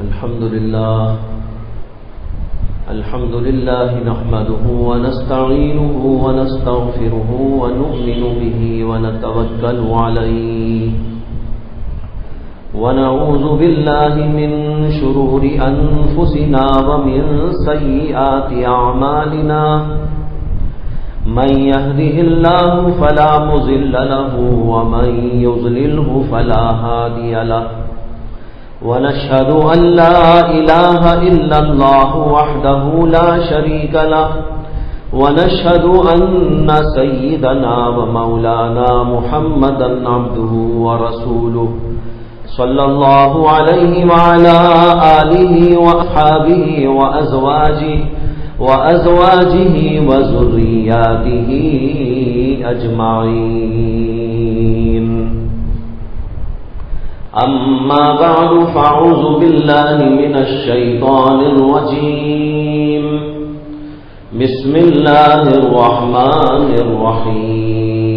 الحمد لله نحمده ونستعينه ونستغفره ونؤمن به ونتوكل عليه ونعوذ بالله من شرور أنفسنا ومن سيئات أعمالنا من يهده الله فلا مضل له ومن يضلله فلا هادي له ونشهد أن لا إله إلا الله وحده لا شريك له ونشهد أن سيدنا ومولانا محمدا عبده ورسوله صلى الله عليه وعلى آله وأصحابه وأزواجه وذرياته أجمعين أما بعد فأعوذ بالله من الشيطان الرجيم بسم الله الرحمن الرحيم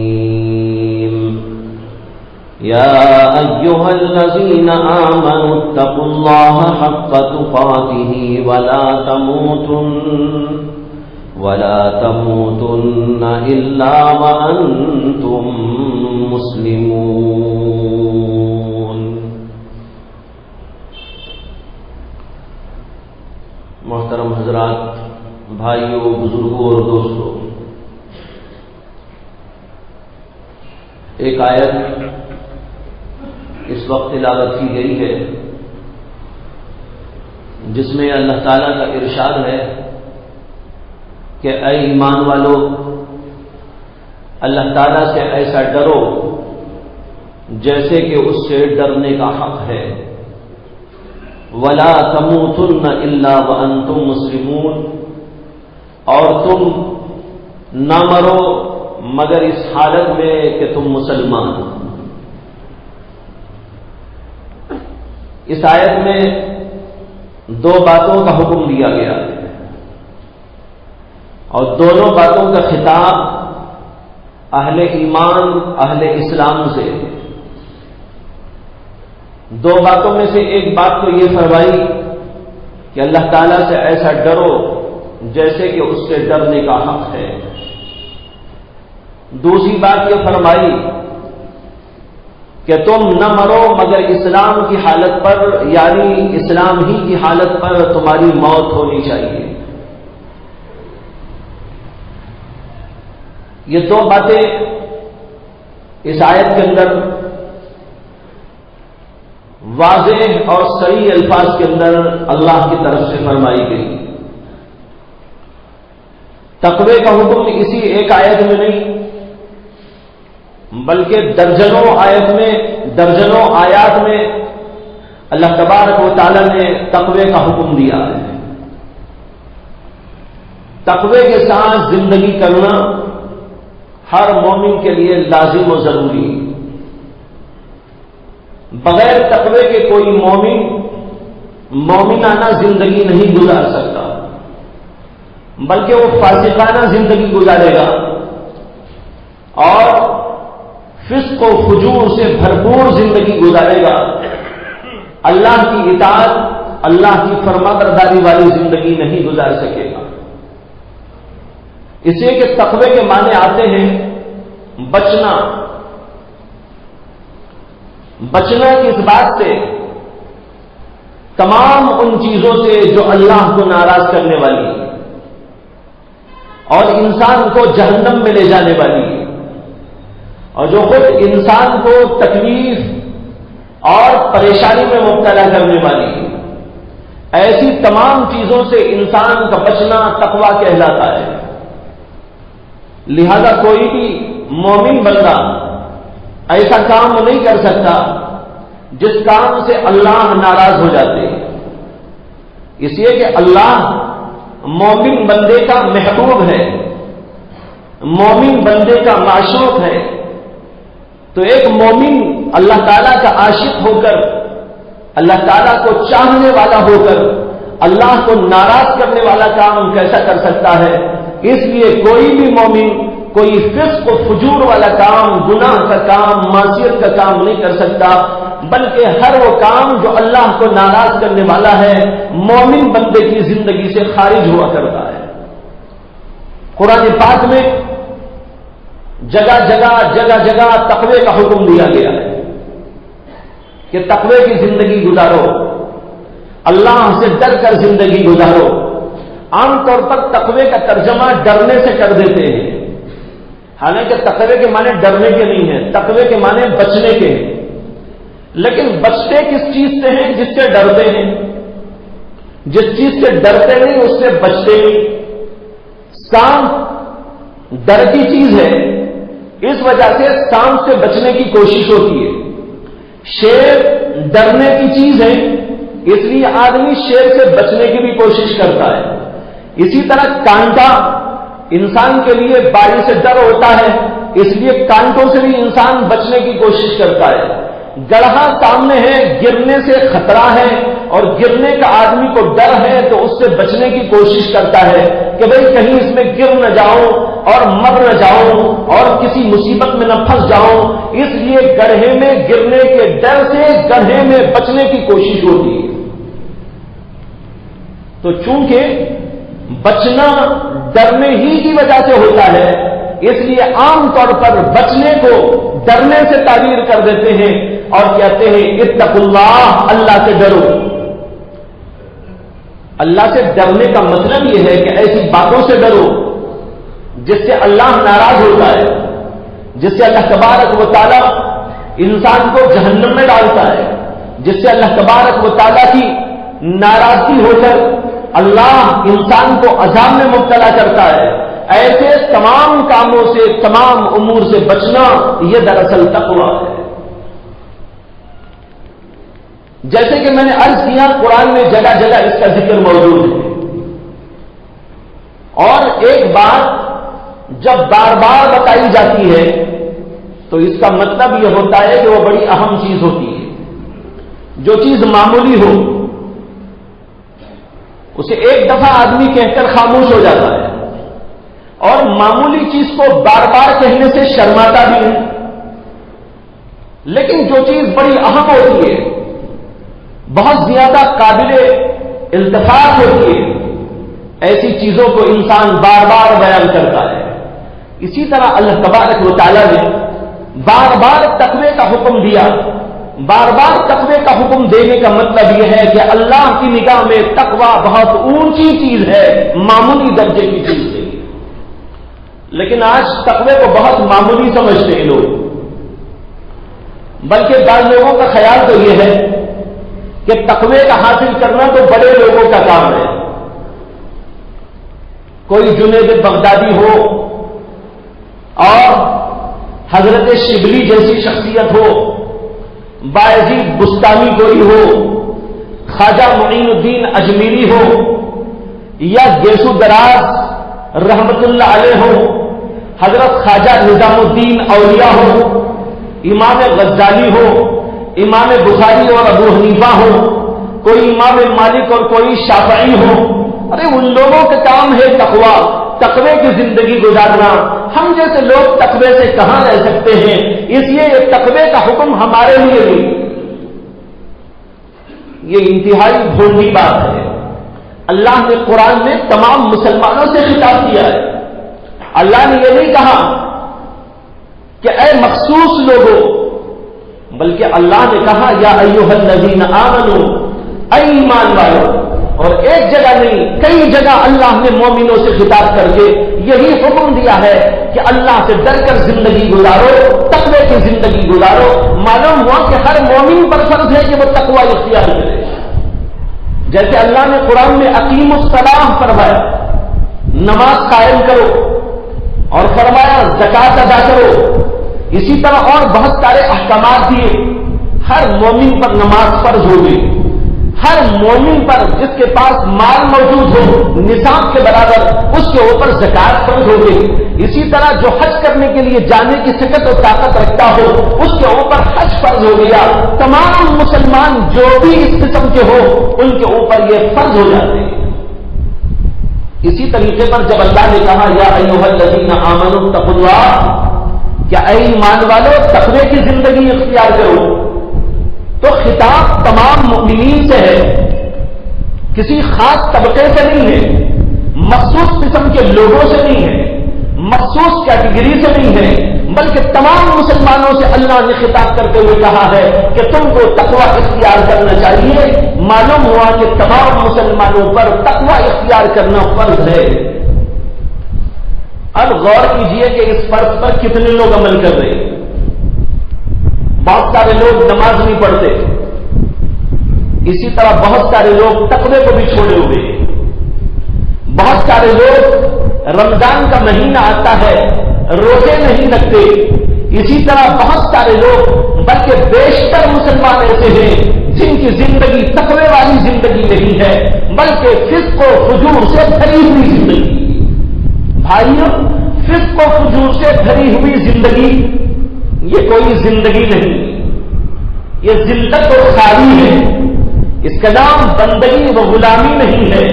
يا أيها الذين آمنوا اتقوا الله حق تقاته ولا تموتن إلا وأنتم مسلمون. محترم حضرات، بھائیوں، بزرگوں اور دوستوں، ایک آیت اس وقت تلاوت کی گئی ہے جس میں اللہ تعالیٰ کا ارشاد ہے کہ اے ایمان والو، اللہ تعالیٰ سے ایسا ڈرو جیسے کہ اس سے ڈرنے کا حق ہے. وَلَا تَمُوتُنَّ إِلَّا وَأَنْتُمْ مُسْلِمُونَ، اور تم نہ مرو مگر اس حالت میں کہ تم مسلمان ہو. اس آیت میں دو باتوں کا حکم دیا گیا ہے اور دونوں باتوں کا خطاب اہل ایمان، اہل اسلام سے. دو باتوں میں سے ایک بات تو یہ فرمائی کہ اللہ تعالیٰ سے ایسا ڈرو جیسے کہ اس سے ڈرنے کا حق ہے. دوسری بات یہ فرمائی کہ تم نہ مرو مگر اسلام کی حالت پر، یعنی اسلام ہی کی حالت پر تمہاری موت ہونی چاہیے. یہ دو باتیں اس آیت کے اندر واضح اور صریح الفاظ کے اندر اللہ کی طرف سے فرمائی گئی. تقوی کا حکم اسی ایک آیت میں نہیں بلکہ درجنوں آیات میں اللہ تبارک و تعالی نے تقوی کا حکم دیا ہے. تقوی کے ساتھ زندگی کرنا ہر مومن کے لیے لازم و ضروری. بغیر تقوی کے کوئی مومنانہ زندگی نہیں گزار سکتا، بلکہ وہ فاسقانہ زندگی گزارے گا اور فسق و فجور سے بھرپور زندگی گزارے گا. اللہ کی اطاعت، اللہ کی فرمانبرداری والی زندگی نہیں گزار سکے گا. اس لیے کہ تقوی کے معنی آتے ہیں بچنا کس بات سے؟ تمام ان چیزوں سے جو اللہ کو ناراض کرنے والی ہے اور انسان کو جہنم میں لے جانے والی ہے اور جو خود انسان کو تکلیف اور پریشانی میں مبتلا کرنے والی ہے. ایسی تمام چیزوں سے انسان کا بچنا تقویٰ کہلاتا ہے. لہذا کوئی بھی مومن بندہ ایسا کام نہیں کر سکتا جس کام سے اللہ ناراض ہو جاتے ہیں. اس لیے کہ اللہ مومن بندے کا محبوب ہے، مومن بندے کا معشوق ہے. تو ایک مومن اللہ تعالیٰ کا عاشق ہو کر، اللہ تعالیٰ کو چاہنے والا ہو کر اللہ کو ناراض کرنے والا کام کیسا کر سکتا ہے؟ اس لیے کوئی بھی مومن کوئی فسق و فجور والا کام، گناہ کا کام، معصیت کا کام نہیں کر سکتا، بلکہ ہر وہ کام جو اللہ کو ناراض کرنے والا ہے مومن بندے کی زندگی سے خارج ہوا کرتا ہے۔ قرآن پاک میں جگہ جگہ تقوی کا حکم دیا گیا ہے کہ تقوی کی زندگی گزارو، اللہ سے ڈر کر زندگی گزارو۔ عام طور پر تقوی کا ترجمہ ڈرنے سے کر دیتے ہیں، حالانکہ تقوی کے معنی ڈرنے کے نہیں ہیں، تقوی کے معنی بچنے کے ہیں۔ لیکن بچتے کس چیز سے ہیں؟ جس سے ڈرتے ہیں۔ جس چیز سے ڈرتے نہیں اس سے بچتے نہیں۔ سانپ ڈر کی چیز ہے، اس وجہ سے سانپ سے بچنے کی کوشش ہوتی ہے۔ شیر ڈرنے کی چیز ہے، اس لیے آدمی شیر سے بچنے کی بھی کوشش کرتا ہے۔ اسی طرح کانٹا انسان کے لیے بائی سے ڈر ہوتا ہے، اس لیے کانٹوں سے بھی انسان بچنے کی کوشش کرتا ہے۔ گڑھا سامنے ہے، گرنے سے خطرہ ہے اور گرنے کا آدمی کو ڈر ہے تو اس سے بچنے کی کوشش کرتا ہے کہ بھئی کہیں اس میں گر نہ جاؤں اور مر نہ جاؤں اور کسی مصیبت میں نہ پھنس جاؤں، اس لیے گڑھے میں گرنے کے ڈر سے گڑھے میں بچنے کی کوشش ہوتی ہے۔ تو چونکہ بچنا ڈرنے ہی کی وجہ سے ہوتا ہے، اس لیے عام طور پر بچنے کو ڈرنے سے تعبیر کر دیتے ہیں اور کہتے ہیں اتقوا اللہ، اللہ سے ڈرو۔ اللہ سے ڈرنے کا مطلب یہ ہے کہ ایسی باتوں سے ڈرو جس سے اللہ ناراض ہوتا ہے، جس سے اللہ تبارک و تعالی انسان کو جہنم میں ڈالتا ہے، جس سے اللہ تبارک و تعالی کی ناراضگی ہو کر اللہ انسان کو عذاب میں مبتلا کرتا ہے۔ ایسے تمام کاموں سے، تمام امور سے بچنا، یہ دراصل تقویٰ ہے۔ جیسے کہ میں نے عرض کیا، قرآن میں جگہ جگہ اس کا ذکر موجود ہے، اور ایک بات جب بار بار بتائی جاتی ہے تو اس کا مطلب یہ ہوتا ہے کہ وہ بڑی اہم چیز ہوتی ہے۔ جو چیز معمولی ہو اسے ایک دفعہ آدمی کہہ کر خاموش ہو جاتا ہے، اور معمولی چیز کو بار بار کہنے سے شرماتا بھی ہے۔ لیکن جو چیز بڑی اہم ہوتی ہے، بہت زیادہ قابل التفات ہوتی ہے، ایسی چیزوں کو انسان بار بار بیان کرتا ہے۔ اسی طرح اللہ تبارک و تعالی نے بار بار تقوی کا حکم دیا۔ بار بار تقوی کا حکم دینے کا مطلب یہ ہے کہ اللہ کی نگاہ میں تقوی بہت اونچی چیز ہے، معمولی درجے کی چیز ہے۔ لیکن آج تقوی کو بہت معمولی سمجھتے ہیں لوگ، بلکہ بعض لوگوں کا خیال تو یہ ہے کہ تقوی کا حاصل کرنا تو بڑے لوگوں کا کام ہے۔ کوئی جنید بغدادی ہو اور حضرت شبلی جیسی شخصیت ہو، بایزید بستانی کوئی ہو، خواجہ معین الدین اجمیری ہو، یا گیسو دراز رحمت اللہ علیہ ہو، حضرت خواجہ نظام الدین اولیاء ہو، امام غزالی ہو، امام بخاری اور ابو حنیفہ ہو، کوئی امام مالک اور کوئی شافعی ہو، ارے ان لوگوں کا کام ہے تقوی، تقوی کی زندگی گزارنا۔ ہم جیسے لوگ تقوی سے کہاں رہ سکتے ہیں؟ اس لیے یہ تقوی کا حکم ہمارے لیے نہیں، یہ انتہائی بھونڈی بات ہے۔ اللہ نے قرآن میں تمام مسلمانوں سے خطاب کیا ہے۔ اللہ نے یہ نہیں کہا کہ اے مخصوص لوگوں، بلکہ اللہ نے کہا یا ایھا الذین آمنوا، اے ایمان والو۔ اور ایک جگہ نہیں، کئی جگہ اللہ نے مومنوں سے خطاب کر کے یہی حکم دیا ہے کہ اللہ سے ڈر کر زندگی گزارو، تقوی کی زندگی گزارو۔ معلوم ہوا کہ ہر مومن پر فرض ہے کہ وہ تقوی اختیار کرے۔ جیسے اللہ نے قرآن میں اقیم الصلاۃ فرمایا، نماز قائم کرو، اور فرمایا زکات ادا کرو، اسی طرح اور بہت سارے احکامات دیے۔ ہر مومن پر نماز فرض ہو گئی، ہر مومن پر جس کے پاس مال موجود ہو نصاب کے برابر اس کے اوپر زکات فرض ہو گئی۔ اسی طرح جو حج کرنے کے لیے جانے کی سکت اور طاقت رکھتا ہو اس کے اوپر حج فرض ہو گیا۔ تمام مسلمان جو بھی اس قسم کے ہو ان کے اوپر یہ فرض ہو جاتے ہیں۔ اسی طریقے پر جب اللہ نے کہا یا ایھا الذین آمنوا اتقوا اللہ، کیا اے ایمان والو تقوی کی زندگی اختیار کرو، تو خطاب تمام مؤمنین سے ہے، کسی خاص طبقے سے نہیں ہے، مخصوص قسم کے لوگوں سے نہیں ہے، مخصوص کیٹیگری سے نہیں ہے، بلکہ تمام مسلمانوں سے اللہ نے خطاب کرتے ہوئے کہا ہے کہ تم کو تقوی اختیار کرنا چاہیے۔ معلوم ہوا کہ تمام مسلمانوں پر تقوی اختیار کرنا فرض ہے۔ اب غور کیجئے کہ اس فرض پر کتنے لوگ عمل کر رہے ہیں۔ بہت سارے لوگ نماز نہیں پڑھتے، اسی طرح بہت سارے لوگ تقوی کو بھی چھوڑے ہوئے ہیں، بہت سارے لوگ رمضان کا مہینہ آتا ہے روزے نہیں رکھتے، اسی طرح بہت سارے لوگ بلکہ بیشتر مسلمان ایسے ہیں جن کی زندگی تقوی والی زندگی نہیں ہے بلکہ فسق و فجور سے بھری ہوئی زندگی۔ بھائیوں، فسق و فجور سے بھری ہوئی زندگی یہ کوئی زندگی نہیں، یہ ذلت و خالی ہے، اس کا نام بندگی و غلامی نہیں ہے۔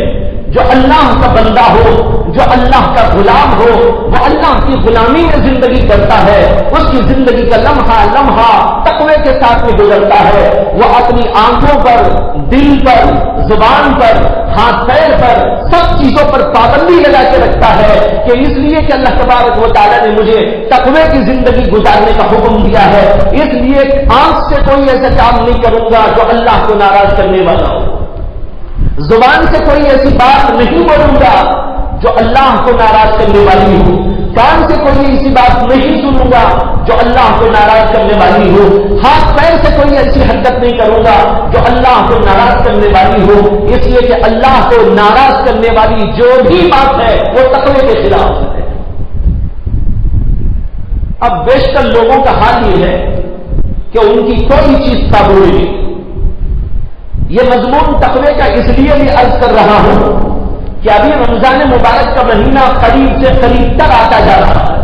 جو اللہ کا بندہ ہو، جو اللہ کا غلام ہو، وہ اللہ کی غلامی میں زندگی کرتا ہے، اس کی زندگی کا لمحہ لمحہ تقوی کے ساتھ میں گزرتا ہے، وہ اپنی آنکھوں پر، دل پر، زبان پر، ہاتھ پیر پر، سب چیزوں پر پابندی لگا کے رکھتا ہے کہ اس لیے کہ اللہ تبارک و تعالیٰ نے مجھے تقوی کی زندگی گزارنے کا حکم دیا ہے، اس لیے آنکھ سے کوئی ایسا کام نہیں کروں گا جو اللہ کو ناراض کرنے والا ہو، زبان سے کوئی ایسی بات نہیں بولوں گا جو اللہ کو ناراض کرنے والی ہو، کان سے کوئی ایسی بات نہیں سنوں گا جو اللہ کو ناراض کرنے والی ہو، ہاتھ پیر سے کوئی ایسی حرکت نہیں کروں گا جو اللہ کو ناراض کرنے والی ہو، اس لیے کہ اللہ کو ناراض کرنے والی جو بھی بات ہے وہ تقوی کے خلاف ہے۔ اب بیشتر لوگوں کا حال یہ ہے کہ ان کی کوئی چیز قابو نہیں۔ یہ مضمون تقوی کا اس لیے بھی عرض کر رہا ہوں کہ ابھی رمضان مبارک کا مہینہ قریب سے قریب تک آتا جا رہا ہے،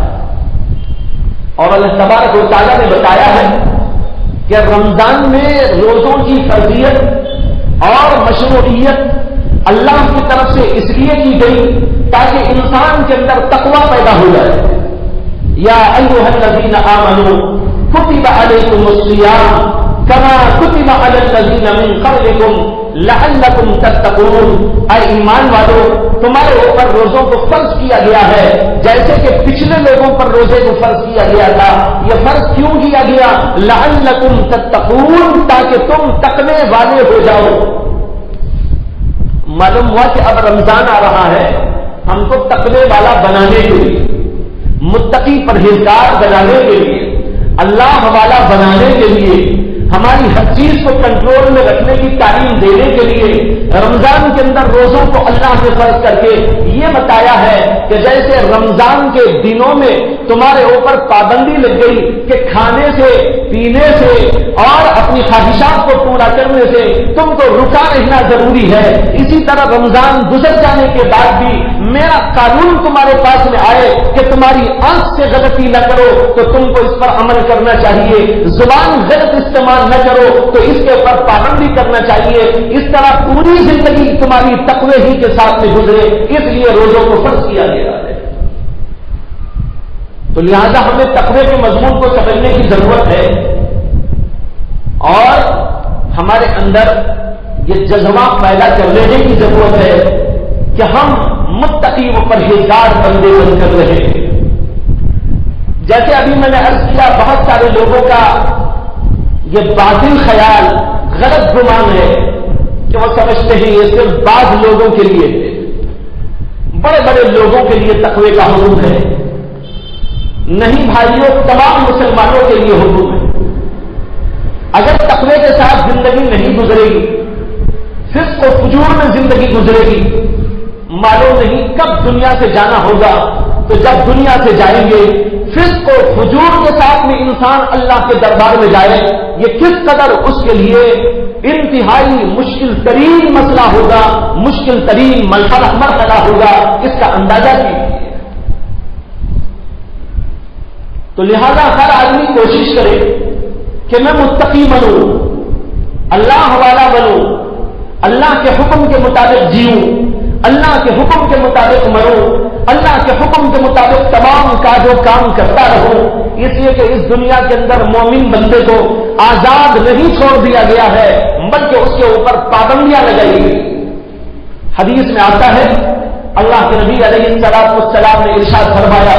اور اللہ تبارک و تعالیٰ نے بتایا ہے کہ رمضان میں روزوں کی فرضیت اور مشروعیت اللہ کی طرف سے اس لیے کی گئی تاکہ انسان کے اندر تقوی پیدا ہو جائے۔ یا ایھا الذین آمنوا کتب علیکم الصیام کما کتب علی الذین من قبلکم لعلکم تتقون، اے ایمان والو تمہارے اوپر روزوں کو فرض کیا گیا ہے جیسے کہ پچھلے لوگوں پر روزے کو فرض کیا گیا تھا۔ یہ فرض کیوں کیا گیا؟ لعلکم تتقون، تاکہ تم تقوی والے ہو جاؤ۔ معلوم ہوا کہ اب رمضان آ رہا ہے، ہم کو تقوی والا بنانے کے لیے، متقی پرہیزگار بنانے کے لیے، اللہ والا بنانے کے لیے، ہماری ہر چیز کو کنٹرول میں رکھنے کی تعلیم دینے کے لیے رمضان کے اندر روزوں کو اللہ نے فرض کر کے یہ بتایا ہے کہ جیسے رمضان کے دنوں میں تمہارے اوپر پابندی لگ گئی کہ کھانے سے، پینے سے اور اپنی خواہشات کو پورا کرنے سے تم کو رکا رہنا ضروری ہے، اسی طرح رمضان گزر جانے کے بعد بھی میرا قانون تمہارے پاس میں آئے کہ تمہاری آنکھ سے غلطی نہ کرو تو تم کو اس پر عمل کرنا چاہیے، زبان غلط استعمال نہ کرو تو اس کے اوپر پابندی کرنا چاہیے، اس طرح پوری زندگی تمہاری تقوی ہی کے ساتھ میں گزرے، اس لیے روزوں کو فرض کیا گیا ہے۔ تو لہذا ہمیں تقوی کے مضمون کو سمجھنے کی ضرورت ہے اور ہمارے اندر یہ جذبہ پیدا کر لینے کی ضرورت ہے کہ ہم متقی و پرہیزگار بندے بن کر رہے ہیں۔ جیسے ابھی میں نے عرض کیا، بہت سارے لوگوں کا یہ باطل خیال، غلط گمان ہے کہ وہ سمجھتے ہیں یہ صرف بعض لوگوں کے لیے ہے، بڑے بڑے لوگوں کے لیے تقوی کا حکم ہے۔ نہیں بھائیوں، تمام مسلمانوں کے لیے حکم ہے۔ اگر تقوی کے ساتھ زندگی نہیں گزرے گی، فسق و فجور میں زندگی گزرے گی، معلوم نہیں کب دنیا سے جانا ہوگا، تو جب دنیا سے جائیں گے فسق و فجور کے ساتھ میں انسان اللہ کے دربار میں جائے، یہ کس قدر اس کے لیے انتہائی مشکل ترین مسئلہ ہوگا، مشکل ترین مرحلہ ہوگا، اس کا اندازہ کیجیے۔ تو لہذا ہر آدمی کوشش کرے کہ میں متقی بنوں، اللہ والا بنوں، اللہ کے حکم کے مطابق جیوں، اللہ کے حکم کے مطابق مروں، اللہ کے حکم کے مطابق تمام کاج و کام کرتا رہوں، اس لیے کہ اس دنیا کے اندر مومن بندے کو آزاد نہیں چھوڑ دیا گیا ہے بلکہ اس کے اوپر پابندیاں لگائی گئی۔ حدیث میں آتا ہے اللہ کے نبی علیہ السلام نے ارشاد فرمایا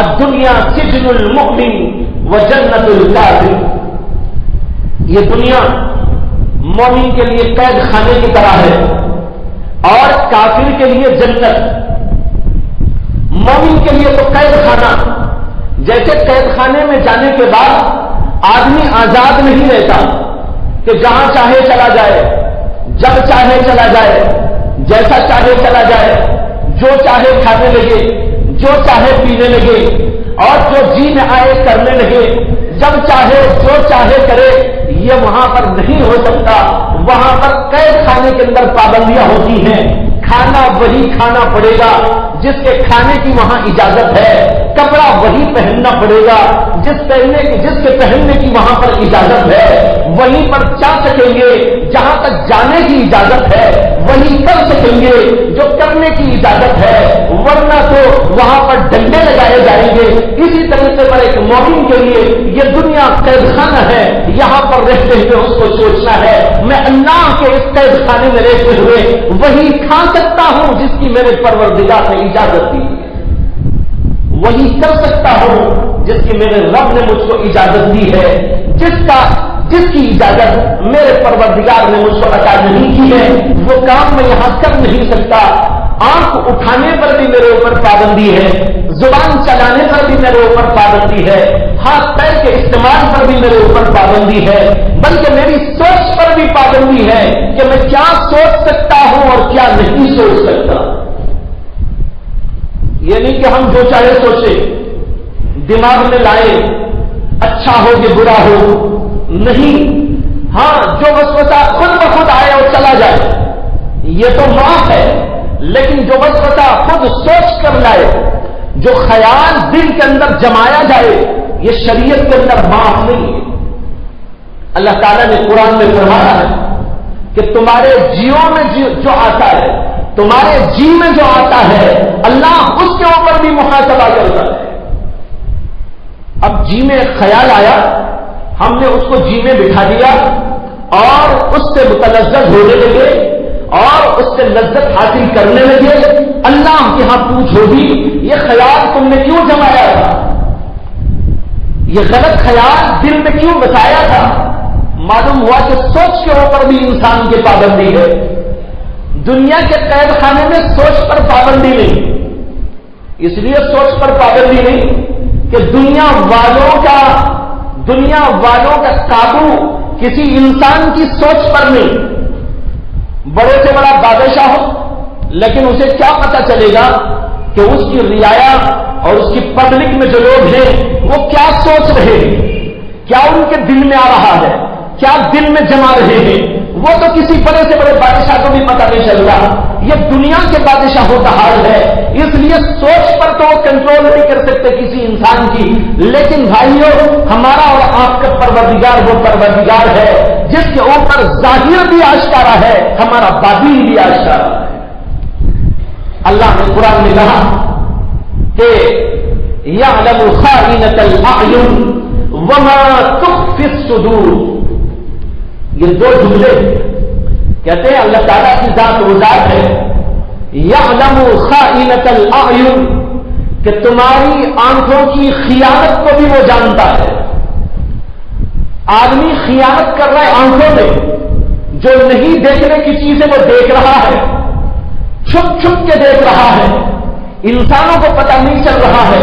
الدنیا سجن المؤمن وجنت الکافر، یہ دنیا مومن کے لیے قید خانے کی طرح ہے اور کافر کے لیے جنت۔ مومن کے لیے تو قید خانہ، جیسے قید خانے میں جانے کے بعد آدمی آزاد نہیں رہتا کہ جہاں چاہے چلا جائے، جب چاہے چلا جائے، جیسا چاہے چلا جائے، جو چاہے کھانے لگے، جو چاہے پینے لگے اور جو جی میں آئے کرنے لگے، جب چاہے جو چاہے کرے، یہ وہاں پر نہیں ہو سکتا۔ وہاں پر قید خانے کے اندر پابندیاں ہوتی ہیں، کھانا وہی کھانا پڑے گا جس کے کھانے کی وہاں اجازت ہے، کپڑا وہی پہننا پڑے گا جس کے پہننے کی وہاں پر اجازت ہے، وہیں پر جا سکیں گے جہاں تک جانے کی اجازت ہے، وہی کر سکیں گے جو کرنے کی اجازت ہے، ورنہ تو وہاں پر ڈنڈے لگائے جائیں گے۔ اسی طریقے پر ایک مومن کے لیے یہ دنیا قید خانہ ہے، یہاں پر رہتے ہوئے اس کو سوچنا ہے میں اللہ کے اس قید خانے میں رہتے ہوئے وہی کھا سکتا ہوں جس کی میرے پروردگار نے اجازت دی ہے، وہی کر سکتا ہوں جس کی میرے رب نے مجھ کو اجازت دی ہے، جس کی اجازت میرے پروردگار نے مجھ کو عطا نہیں کی ہے وہ کام میں یہاں کر نہیں سکتا۔ آنکھ اٹھانے پر بھی میرے اوپر پابندی ہے، زبان چلانے پر بھی میرے اوپر پابندی ہے، ہاتھ پیر کے استعمال پر بھی میرے اوپر پابندی ہے، بلکہ میری سوچ پر بھی پابندی ہے کہ میں کیا سوچ سکتا ہوں اور کیا نہیں سوچ سکتا۔ یہ نہیں کہ ہم جو چاہے سوچے، دماغ میں لائے، اچھا ہو کہ برا ہو، نہیں، ہاں جو وسوسہ خود بخود آئے اور چلا جائے یہ تو معاف ہے، لیکن جو وسوسہ خود سوچ کر لائے، جو خیال دل کے اندر جمایا جائے، یہ شریعت کے اندر معاف نہیں ہے۔ اللہ تعالیٰ نے قرآن میں فرمایا ہے کہ تمہارے جیوں میں جو آتا ہے، تمہارے جی میں جو آتا ہے اللہ اس کے اوپر بھی محاسبہ کرتا ہے۔ اب جی میں ایک خیال آیا، ہم نے اس کو جی میں بٹھا دیا اور اس سے متلذذ ہونے لگے اور اس سے لذت حاصل کرنے لگے، اللہ کے ہاں پوچھ ہوگی یہ خیال تم نے کیوں جمایا تھا، یہ غلط خیال دل میں کیوں بسایا تھا؟ معلوم ہوا کہ سوچ کے اوپر بھی انسان کی پابندی ہے۔ دنیا کے قید خانے میں سوچ پر پابندی نہیں، اس لیے سوچ پر پابندی نہیں کہ دنیا والوں کا قابو کسی انسان کی سوچ پر نہیں۔ بڑے سے بڑا بادشاہ ہو لیکن اسے کیا پتا چلے گا کہ اس کی رعایا اور اس کی پبلک میں جو لوگ ہیں وہ کیا سوچ رہے ہیں، کیا ان کے دل میں آ رہا ہے، کیا دل میں جما رہے ہیں، وہ تو کسی بڑے سے بڑے بادشاہ کو بھی پتا نہیں چل رہا۔ یہ دنیا کے بادشاہوں کا حال ہے، اس لیے سوچ پر تو وہ کنٹرول نہیں کر سکتے کسی انسان کی، لیکن بھائیوں ہمارا اور آپ کا پروردگار وہ پروردگار ہے جس کے اوپر ظاہر بھی آشکارا ہے، ہمارا باطن بھی آشکارا ہے۔ اللہ نے قرآن میں کہا کہ یعلم خائنۃ الاعین وما تخفی الصدور، یہ دو جملے کہتے ہیں اللہ تعالیٰ کی ذات و ذات ہے یعلم خائنۃ الاعین کہ تمہاری آنکھوں کی خیانت کو بھی وہ جانتا ہے۔ آدمی خیانت کر رہا ہے آنکھوں میں، جو نہیں دیکھنے کی چیزیں وہ دیکھ رہا ہے، چھپ چھپ کے دیکھ رہا ہے، انسانوں کو پتہ نہیں چل رہا ہے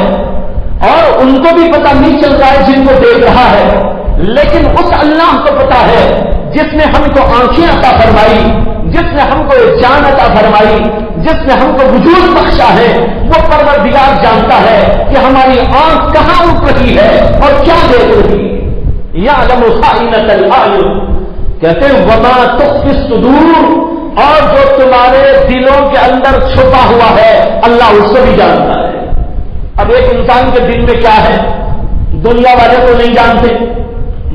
اور ان کو بھی پتہ نہیں چل رہا ہے جن کو دیکھ رہا ہے، لیکن اس اللہ کو پتا ہے جس نے ہم کو آنکھیں عطا فرمائی، جس نے ہم کو جان عطا فرمائی، جس نے ہم کو وجود بخشا ہے، وہ پروردگار جانتا ہے کہ ہماری آنکھ کہاں اٹھ رہی ہے اور کیا دیکھ رہی ہے۔ یعلم خائنۃ الاعین کہتے ہیں وما تخفی الصدور، اور جو تمہارے دلوں کے اندر چھپا ہوا ہے اللہ اس کو بھی جانتا ہے۔ اب ایک انسان کے دل میں کیا ہے دنیا والے کو نہیں جانتے،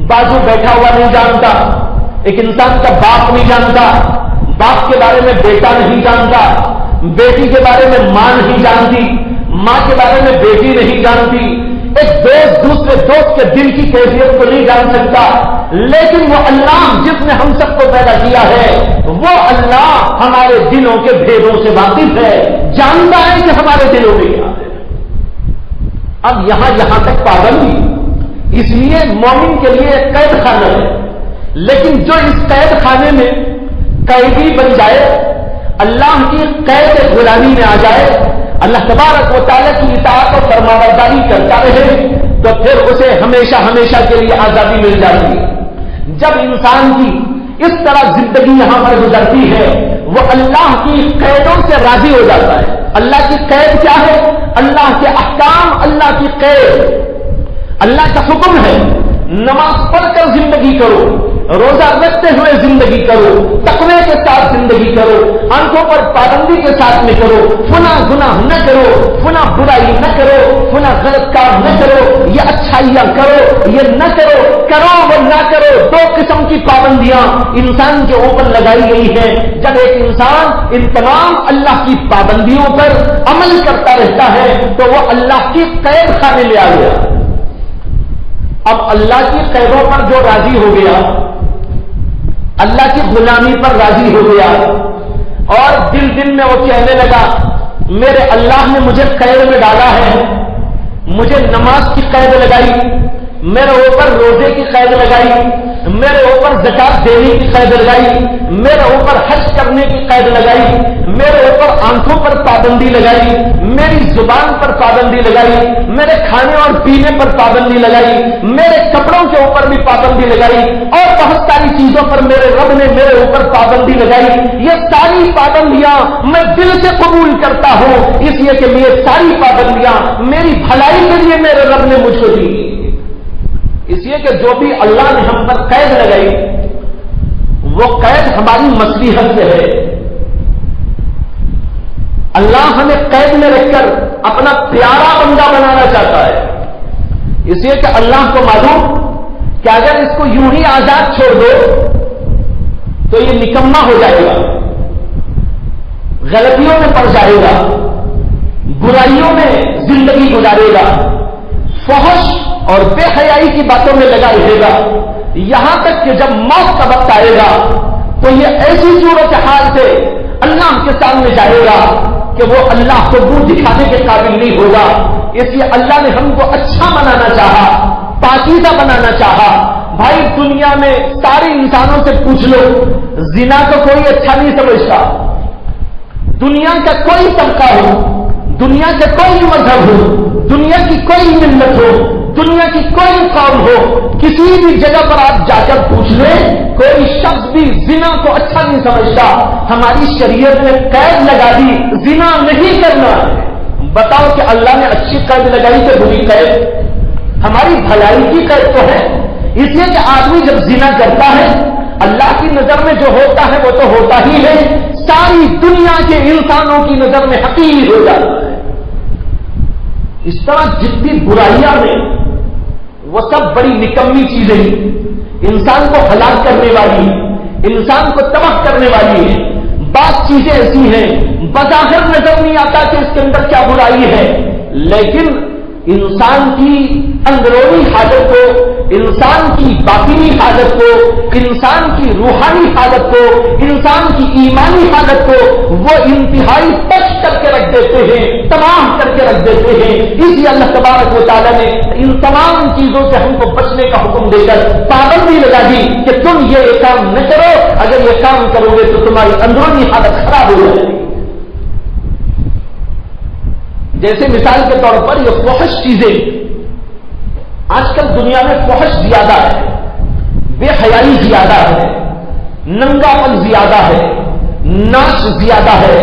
بازو بیٹھا ہوا نہیں جانتا، ایک انسان کا باپ نہیں جانتا، باپ کے بارے میں بیٹا نہیں جانتا، بیٹی کے بارے میں ماں نہیں جانتی، ماں کے بارے میں بیٹی نہیں جانتی، ایک دوست دوسرے دوست کے دل کی کیفیت کو نہیں جان سکتا، لیکن وہ اللہ جس نے ہم سب کو پیدا کیا ہے، وہ اللہ ہمارے دلوں کے بھیدوں سے واقف ہے، جانتا ہے کہ ہمارے دلوں میں کیا ہے۔ اب یہاں تک پابندی، اس لیے مومن کے لیے ایک قید خانہ ہے، لیکن جو اس قید خانے میں قیدی بن جائے، اللہ کی قید غلامی میں آ جائے، اللہ تبارک و تعالیٰ کی اطاعت و فرمانبرداری کرتا رہے، تو پھر اسے ہمیشہ ہمیشہ کے لیے آزادی مل جاتی ہے۔ جب انسان کی اس طرح زندگی یہاں پر گزرتی ہے، وہ اللہ کی قیدوں سے راضی ہو جاتا ہے۔ اللہ کی قید کیا ہے؟ اللہ کے احکام، اللہ کی قید۔ اللہ کا حکم ہے نماز پڑھ کر زندگی کرو، روزہ رکھتے ہوئے زندگی کرو، تقوی کے ساتھ زندگی کرو، آنکھوں پر پابندی کے ساتھ میں کرو، فلاں گناہ نہ کرو، فلاں برائی نہ کرو، فلاں غلط کام نہ کرو، یہ اچھائیاں کرو، یہ نہ کرو، کرو وہ نہ کرو۔ دو قسم کی پابندیاں انسان کے اوپر لگائی گئی ہیں۔ جب ایک انسان ان تمام اللہ کی پابندیوں پر عمل کرتا رہتا ہے تو وہ اللہ کی قید خانے میں آ گیا۔ اب اللہ کی قیدوں پر جو راضی ہو گیا، اللہ کی غلامی پر راضی ہو گیا، اور دل میں وہ کہنے لگا میرے اللہ نے مجھے قید میں ڈالا ہے، مجھے نماز کی قید لگائی، میرے اوپر روزے کی قید لگائی، میرے اوپر زکات دینے کی قید لگائی، میرے اوپر حج کرنے کی قید لگائی، میرے اوپر آنکھوں پر پابندی لگائی، میری زبان پر پابندی لگائی، میرے کھانے اور پینے پر پابندی لگائی، میرے کپڑوں کے اوپر بھی پابندی لگائی، اور بہت ساری چیزوں پر میرے رب نے میرے اوپر پابندی لگائی۔ یہ ساری پابندیاں میں دل سے قبول کرتا ہوں، اس لیے کہ یہ ساری پابندیاں میری بھلائی کے لیے میرے رب نے مجھ کو دی۔ اس لیے کہ جو بھی اللہ نے ہم پر قید لگائی، وہ قید ہماری مصلحت سے ہے۔ اللہ ہمیں قید میں رکھ کر اپنا پیارا بندہ بنانا چاہتا ہے، اس لیے کہ اللہ کو معلوم کہ اگر اس کو یوں ہی آزاد چھوڑ دو تو یہ نکما ہو جائے گا، غلطیوں میں پڑ جائے گا، برائیوں میں زندگی گزارے گا، فحش اور بے حیائی کی باتوں میں لگا رہے گا، یہاں تک کہ جب موت کا وقت آئے گا تو یہ ایسی صورتحال سے اللہ کے سامنے جائے گا کہ وہ اللہ کو منہ دکھانے کے قابل نہیں ہوگا۔ اس لیے اللہ نے ہم کو اچھا بنانا چاہا، پاکیزہ بنانا چاہا۔ بھائی دنیا میں سارے انسانوں سے پوچھ لو، زنا کو کوئی اچھا نہیں سمجھتا، دنیا کا کوئی طبقہ ہو، دنیا کا کوئی مذہب ہو، دنیا کی کوئی ملت ہو، دنیا کی کوئی قوم ہو، کسی بھی جگہ پر آپ جا کر پوچھ لیں، کوئی شخص بھی زنا کو اچھا نہیں سمجھتا۔ ہماری شریعت نے قید لگا دی زنا نہیں کرنا ہے۔ بتاؤ کہ اللہ نے اچھی قید لگائی کہ بری قید؟ ہماری بھلائی کی قید تو ہے، اس لیے کہ آدمی جب زنا کرتا ہے اللہ کی نظر میں جو ہوتا ہے وہ تو ہوتا ہی ہے، ساری دنیا کے انسانوں کی نظر میں حقیر ہو جاتا ہے۔ اس طرح جتنی برائیاں ہیں وہ سب بڑی نکمی چیزیں ہیں، انسان کو ہلاک کرنے والی، انسان کو تباہ کرنے والی ہیں۔ بعض چیزیں ایسی ہیں بظاہر نظر نہیں آتا کہ اس کے اندر کیا برائی ہے، لیکن انسان کی اندرونی حالت کو، انسان کی باطنی حالت کو، انسان کی روحانی حالت کو، انسان کی ایمانی حالت کو وہ انتہائی تش کر کے رکھ دیتے ہیں، تمام کر کے رکھ دیتے ہیں۔ اس لیے اللہ تبارک و تعالیٰ نے ان تمام چیزوں سے ہم کو بچنے کا حکم دے کر پابندی لگا دی کہ تم یہ کام نہ کرو، اگر یہ کام کرو گے تو تمہاری اندرونی حالت خراب ہو جائے گی۔ جیسے مثال کے طور پر یہ فحش چیزیں، آج کل دنیا میں فحش زیادہ ہے، بے حیائی زیادہ ہے، ننگا پن زیادہ ہے، ناچ زیادہ ہے،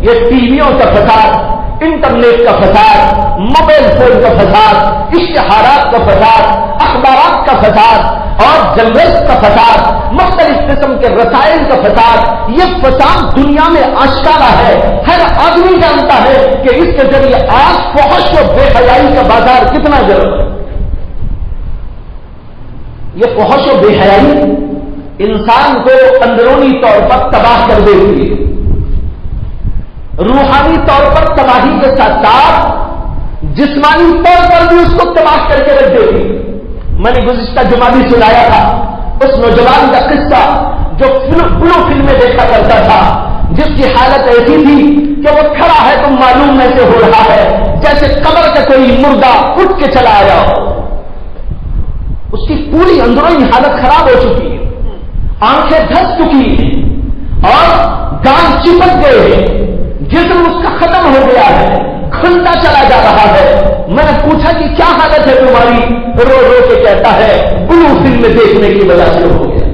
یہ ٹی ویوں کا فساد، انٹرنیٹ کا فساد، موبائل فون کا فساد، اشتہارات کا فساد، اخبارات کا فساد اور جرنلسٹ کا فساد، مختلف قسم کے رسائل کا فساد، یہ فساد دنیا میں آشکارا ہے، ہر آدمی جانتا ہے کہ اس کے ذریعے آج فحش و بے حیائی کا بازار کتنا گرم ہے۔ یہ فحش و بے حیائی انسان کو اندرونی طور پر تباہ کر دیتی ہے، روحانی طور پر تباہی کے ساتھ ساتھ جسمانی طور پر بھی اس کو تباہ کر کے رکھ دیتی ہے۔ میں نے گزشتہ جمعہ بھی سنایا تھا اس نوجوان کا قصہ جو بلو فلمیں دیکھا کرتا تھا، جس کی حالت ایسی تھی کہ وہ کھڑا ہے تو معلوم ایسے ہو رہا ہے جیسے قبر کا کوئی مردہ اٹھ کے چلا آیا ہو۔ اس کی پوری اندرونی حالت خراب ہو چکی ہے، آنکھیں دھس چکی ہیں اور دانت چپک گئے ہیں، جسم اس کا ختم ہو گیا ہے، کھلتا چلا جا رہا ہے۔ میں نے پوچھا کہ کیا حالت ہے تمہاری؟ رو رو کے کہتا ہے بلو فلم دیکھنے کی وجہ سے ہو گیا۔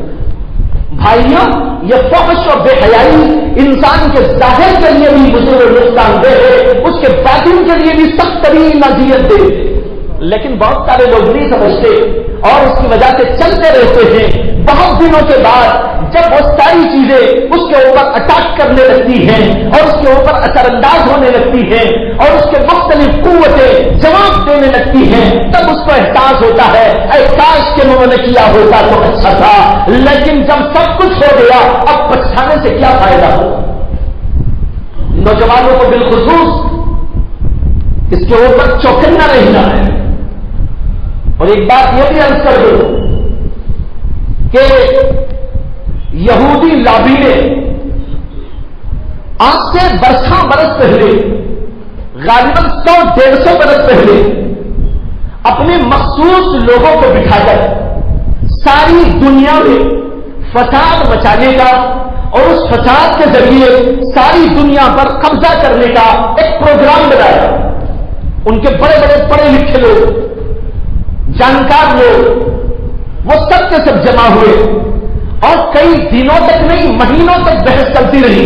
بھائیوں، یہ فحش اور بے حیائی انسان کے ظاہر کے لیے بھی مضر و نقصان دہ ہے، اس کے باطن کے لیے بھی سخت ترین اذیت دہ ہے، لیکن بہت سارے لوگ نہیں سمجھتے اور اس کی وجہ سے چلتے رہتے ہیں۔ بہت دنوں کے بعد جب وہ ساری چیزیں اس کے اوپر اٹیک کرنے لگتی ہیں اور اس کے اوپر اثر انداز ہونے لگتی ہیں اور اس کے مختلف قوتیں جواب دینے لگتی ہیں، تب اس کو احساس ہوتا ہے اے کاش کہ میں نے کیا ہوتا تو اچھا تھا، لیکن جب سب کچھ ہو گیا اب پچھتانے سے کیا فائدہ ہو۔ نوجوانوں کو بالخصوص اس کے اوپر چوکنا رہنا ہے۔ اور ایک بات یہ بھی عرض کر دوں کہ یہودی لابی نے آج سے برساں برس پہلے، غالباً 100-150 برس پہلے، اپنے مخصوص لوگوں کو بٹھا کر ساری دنیا میں فساد مچانے کا اور اس فساد کے ذریعے ساری دنیا پر قبضہ کرنے کا ایک پروگرام بنایا۔ ان کے بڑے بڑے پڑھے لکھے لوگ، جانکار لوگ، وہ سب کے سب جمع ہوئے اور کئی دنوں تک نہیں مہینوں تک بحث چلتی رہی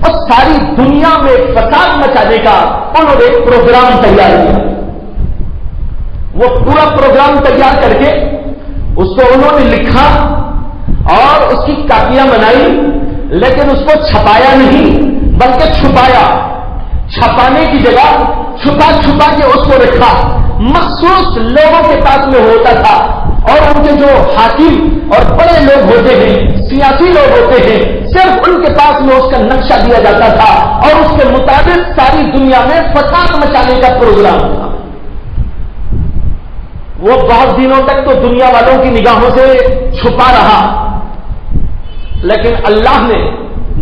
اور ساری دنیا میں فساد مچانے کا انہوں نے ایک پروگرام تیار کیا۔ وہ پورا پروگرام تیار کر کے اس کو انہوں نے لکھا اور اس کی کاپیاں بنائی، لیکن اس کو چھپایا نہیں بلکہ چھپایا۔ چھپانے کی جگہ چھپا چھپا کے اس کو رکھا، مخصوص لوگوں کے پاس میں ہوتا تھا اور ان کے جو حاکم اور بڑے لوگ ہوتے ہیں، سیاسی لوگ ہوتے ہیں، صرف ان کے پاس میں اس کا نقشہ دیا جاتا تھا اور اس کے مطابق ساری دنیا میں فساد مچانے کا پروگرام تھا۔ وہ بہت دنوں تک تو دنیا والوں کی نگاہوں سے چھپا رہا، لیکن اللہ نے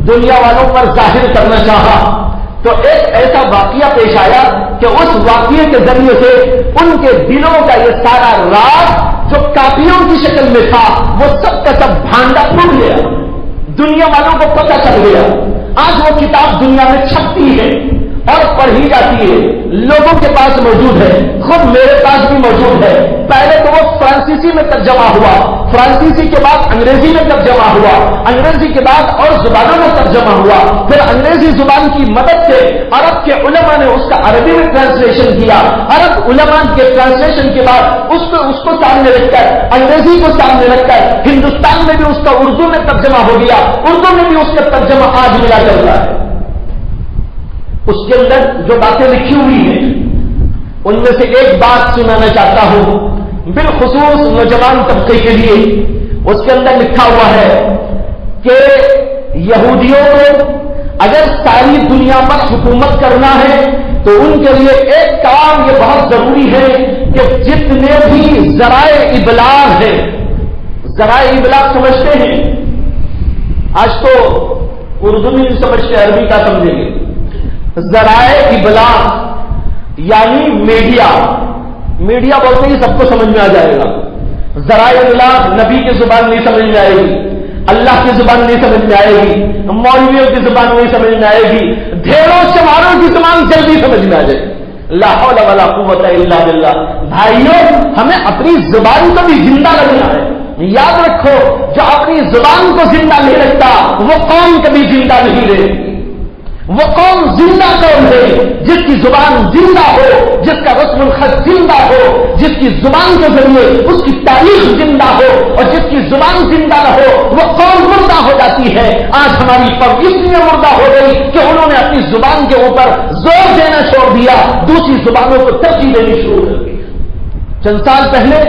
دنیا والوں پر ظاہر کرنا چاہا تو ایک ایسا واقعہ پیش آیا کہ اس واقعے کے ذریعے سے ان کے دلوں کا یہ سارا راز جو کاپیوں کی شکل میں تھا وہ سب کا سب بھانڈا پھوٹ گیا، دنیا والوں کو پتہ چل گیا۔ آج وہ کتاب دنیا میں چھپتی ہے اور پڑھی جاتی ہے، لوگوں کے پاس موجود ہے، خود میرے پاس بھی موجود ہے۔ پہلے تو وہ فرانسیسی میں ترجمہ ہوا، فرانسیسی کے بعد انگریزی میں ترجمہ ہوا، انگریزی کے بعد اور زبانوں میں ترجمہ ہوا، پھر انگریزی زبان کی مدد سے عرب کے علماء نے اس کا عربی میں ٹرانسلیشن کیا، عرب علماء کے ٹرانسلیشن کے بعد اس کو سامنے رکھ کر، انگریزی کو سامنے رکھ کر ہندوستان میں بھی اس کا اردو میں ترجمہ ہو گیا، اردو میں بھی اس کا ترجمہ آج ملا چل رہا ہے۔ اس کے اندر جو باتیں لکھی ہوئی ہیں ان میں سے ایک بات سنانا چاہتا ہوں بالخصوص نوجوان طبقے کے لیے۔ اس کے اندر لکھا ہوا ہے کہ یہودیوں کو اگر ساری دنیا پر حکومت کرنا ہے تو ان کے لیے ایک کام یہ بہت ضروری ہے کہ جتنے بھی ذرائع ابلاغ ہیں، ذرائع ابلاغ سمجھتے ہیں، آج تو اردو میں نہیں سمجھتے، عربی کا سمجھیں گے۔ ذرائع ابلاغ یعنی میڈیا، میڈیا بولتے ہی سب کو سمجھ میں آ جائے گا۔ ذرائع ابلاغ نبی کی زبان نہیں سمجھ میں آئے گی، اللہ کی زبان نہیں سمجھ میں آئے گی، مولویوں کی زبان نہیں سمجھ میں آئے گی، ڈھیروں شماروں کی زبان جلدی سمجھ میں آ جائے گی۔ لا حول ولا قوت الا باللہ۔ بھائیوں، ہمیں اپنی زبان کو بھی زندہ رکھنا ہے۔ یاد رکھو، جو اپنی زبان کو زندہ نہیں رکھتا وہ قوم کبھی زندہ نہیں رہتی۔ وہ قوم زندہ قوم ہے جس کی زبان زندہ ہو، جس کا رسم الخط زندہ ہو، جس کی زبان کے ذریعے اس کی تاریخ زندہ ہو، اور جس کی زبان زندہ نہ ہو وہ قوم مردہ ہو جاتی ہے۔ آج ہماری قوم اس لیے مردہ ہو گئی کہ انہوں نے اپنی زبان کے اوپر زور دینا چھوڑ دیا، دوسری زبانوں کو ترجیح دینی شروع کر دی۔ چند سال پہلے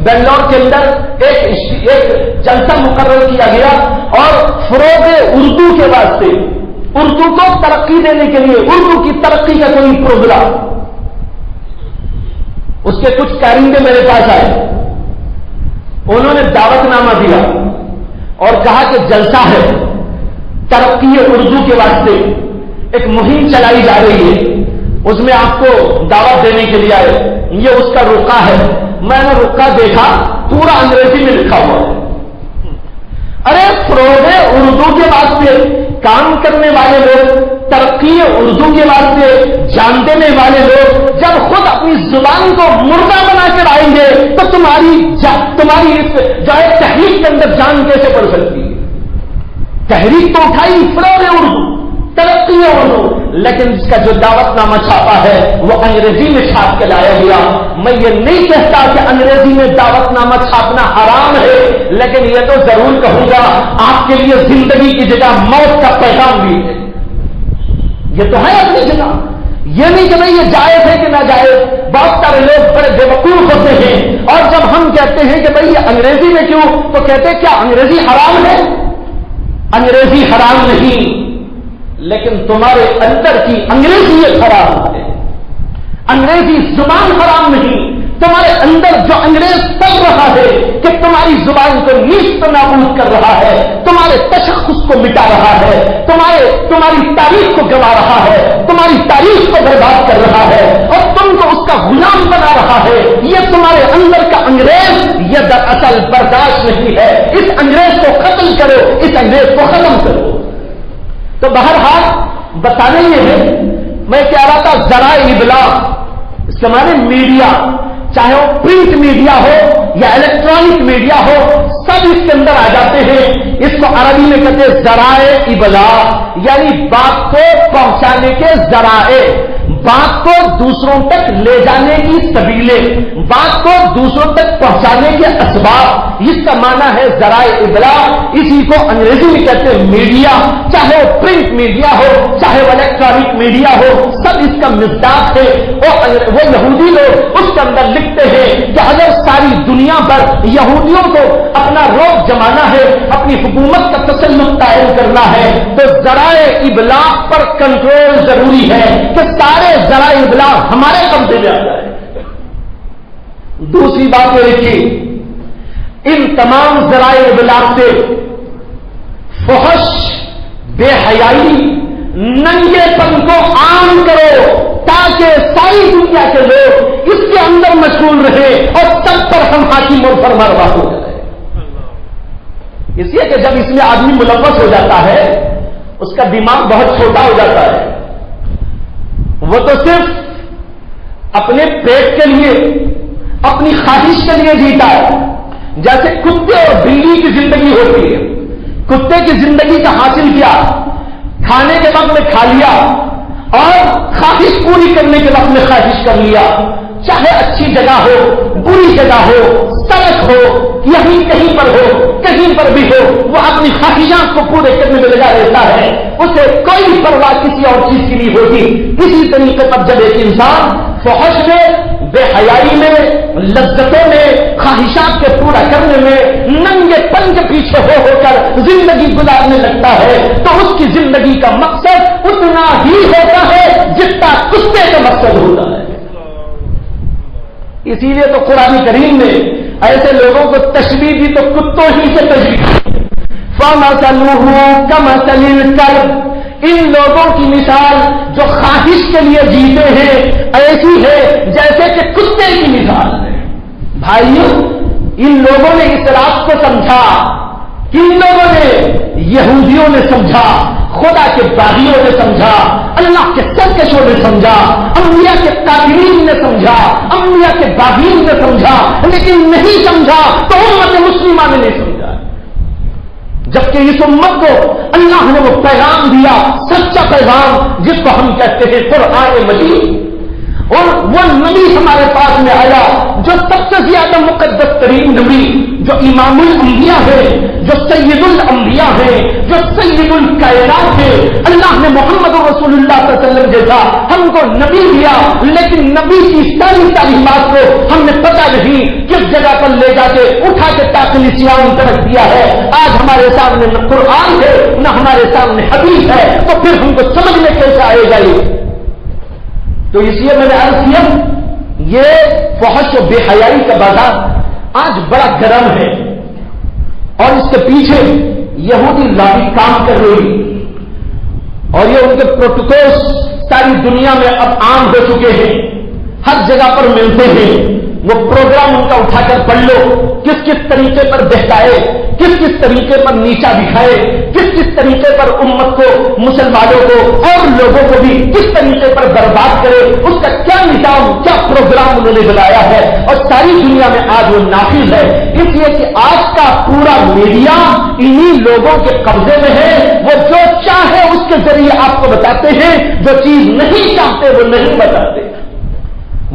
بنگلور کے اندر ایک جلسہ مقرر کیا گیا اور فروغ اردو کے واسطے، اردو کو ترقی دینے کے لیے، اردو کی ترقی کا کوئی پروگرام، اس کے کچھ کارندے میرے پاس آئے، انہوں نے دعوت نامہ دیا اور کہا کہ جلسہ ہے ترقی اردو کے واسطے، ایک مہم چلائی جا رہی ہے، اس میں آپ کو دعوت دینے کے لیے آئے، یہ اس کا رقعہ ہے۔ میں نے رقعہ دیکھا پورا انگریزی میں لکھا ہوا ہے۔ ارے فروغ اردو کے واسطے کام کرنے والے لوگ، ترقی اردو کے واسطے جان دینے والے لوگ جب خود اپنی زبان کو مردہ بنا کر آئیں گے تو تمہاری اس جو ہے تحریک کے اندر جان کیسے پڑ سکتی ہے؟ تحریک تو اٹھائی فروغ اردو، ترقی اردو، لیکن اس کا جو دعوت نامہ چھاپا ہے وہ انگریزی میں چھاپ کے لایا گیا۔ میں یہ نہیں کہتا کہ انگریزی میں دعوت نامہ چھاپنا حرام ہے، لیکن یہ تو ضرور کہوں گا آپ کے لیے زندگی کی جگہ موت کا پیغام بھی ہے۔ یہ تو ہے اپنی جگہ، یہ نہیں کہ بھائی یہ جائز ہے کہ نہ جائز۔ بہت سارے لوگ بڑے بیوقوف ہوتے ہیں اور جب ہم کہتے ہیں کہ بھائی یہ انگریزی میں کیوں، تو کہتے ہیں کیا انگریزی حرام ہے؟ انگریزی حرام نہیں، لیکن تمہارے اندر کی انگریزیت حرام ہے۔ انگریزی زبان حرام نہیں، تمہارے اندر جو انگریز پل رہا ہے کہ تمہاری زبان کو نیست نابود کر رہا ہے، تمہارے تشخص کو مٹا رہا ہے، تمہاری تاریخ کو گنوا رہا ہے، تمہاری تاریخ کو برباد کر رہا ہے اور تم کو اس کا غلام بنا رہا ہے، یہ تمہارے اندر کا انگریز یہ دراصل برداشت نہیں ہے۔ اس انگریز کو ختم کرو، اس انگریز کو ختم کرو۔ تو بہرحال بتانے یہ ہے، میں کہہ رہا تھا ذرائع ابلاغ، اس کے معنی میڈیا، چاہے وہ پرنٹ میڈیا ہو یا الیکٹرانک میڈیا ہو، سب اس کے اندر آ جاتے ہیں۔ اس کو عربی میں کہتے ہیں ذرائع ابلاغ، یعنی بات کو پہنچانے کے ذرائع، بات کو دوسروں تک لے جانے کی سبیلیں، بات کو دوسروں تک پہنچانے کے اسباب، اس کا معنی ہے ذرائع ابلاغ۔ اسی کو انگریزی میں کہتے ہیں میڈیا، چاہے وہ پرنٹ میڈیا ہو چاہے وہ الیکٹرانک میڈیا ہو، سب اس کا مصداق ہے۔ وہ یہودی لوگ اس کے اندر لکھتے ہیں کہ اگر ساری دنیا پر یہودیوں کو اپنا روب جمانا ہے، اپنی حکومت کا تسلط قائم کرنا ہے، تو ذرائع ابلاغ پر کنٹرول ضروری ہے کہ سارے ذرائع ابلاغ ہمارے قبضے میں آ جائے۔ دوسری بات یہ لکھی، ان تمام ذرائع ابلاغ سے فحش، بے حیائی، ننگے پن کو عام کرو تاکہ ساری دنیا کے لوگ اس کے اندر مشغول رہے اور سب پر ہم حاکم اور فرمانروا ہو جائے۔ اس لیے کہ جب اس میں آدمی ملوث ہو جاتا ہے اس کا دماغ بہت چھوٹا ہو جاتا ہے، وہ تو صرف اپنے پیٹ کے لیے، اپنی خواہش کے لیے جیتا ہے۔ جیسے کتے اور بلی کی زندگی ہوتی ہے، کتے کی زندگی کا حاصل کیا، کھانے کے وقت میں کھا لیا اور خواہش پوری کرنے کے وقت میں خواہش کر لیا، چاہے اچھی جگہ ہو، بری جگہ ہو، سڑک ہو، یہیں کہیں پر ہو، کہیں پر بھی ہو، وہ اپنی خواہشات کو پورے کرنے میں لگا رہتا ہے، اسے کوئی پرواہ کسی اور چیز کی نہیں ہوتی۔ اسی طریقے پر جب ایک انسان فحش میں، بے حیائی میں، لذتوں میں، خواہشات کے پورا کرنے میں ننگے پن کے پیچھے ہو کر زندگی گزارنے لگتا ہے تو اس کی زندگی کا مقصد اتنا ہی ہوتا ہے جتنا کتے کا مقصد ہوتا ہے۔ اسی لیے تو قرآن کریم نے ایسے لوگوں کو تشبیہ دی تو کتوں ہی سے تشبیہ، فَمَثَلُهُ كَمَثَلِ الْكَلْبِ، ان لوگوں کی مثال جو خواہش کے لیے جیتے ہیں ایسی ہے جیسے کہ کتے کی مثال ہے۔ بھائیو، ان لوگوں نے اس رات کو سمجھا، کن لوگوں نے؟ یہودیوں نے سمجھا، خدا کے باغیوں نے سمجھا، اللہ کے سرکشوں نے سمجھا، انبیاء کے قاتلین نے سمجھا، انبیاء کے باغیوں نے سمجھا، لیکن نہیں سمجھا تو امت مسلمہ نے نہیں سمجھا۔ جبکہ اس امت کو اللہ نے وہ پیغام دیا، سچا پیغام جس کو ہم کہتے ہیں قرآن مجید، اور وہ نبی ہمارے پاس میں آیا جو سب سے زیادہ مقدس ترین نبی جو امام الانبیاء ہے, جو سید الانبیاء ہے, جو سید الکائنات ہے, اللہ نے محمد رسول اللہ صلی اللہ علیہ وسلم جیسا ہم کو نبی دیا, لیکن نبی کی ساری تعلیمات کو ہم نے پتہ نہیں کس جگہ پر لے جا کے اٹھا کے تاکلی سیاہوں پر رکھ دیا ہے. آج ہمارے سامنے نہ قرآن ہے نہ ہمارے سامنے حدیث ہے, تو پھر ہم کو سمجھ میں کیسے آئے گا یہ؟ تو اس لیے میں نے عرض کیا یہ فحش و بے حیائی کا بازار آج بڑا گرم ہے, اور اس کے پیچھے یہودی لابی کام کر رہی, اور یہ ان کے پروٹوکولز ساری دنیا میں اب عام ہو چکے ہیں, ہر جگہ پر ملتے ہیں. وہ پروگرام ان کا اٹھا کر پڑھ لو, کس کس طریقے پر بہکائے, کس کس طریقے پر نیچا دکھائے, کس کس طریقے پر امت کو, مسلمانوں کو اور لوگوں کو بھی کس طریقے پر برباد کرے, اس کا کیا نظام, کیا پروگرام انہوں نے بنایا ہے, اور ساری دنیا میں آج وہ نافذ ہے. اس لیے کہ آج کا پورا میڈیا انہی لوگوں کے قبضے میں ہے. وہ جو چاہے اس کے ذریعے آپ کو بتاتے ہیں, جو چیز نہیں چاہتے وہ نہیں بتاتے.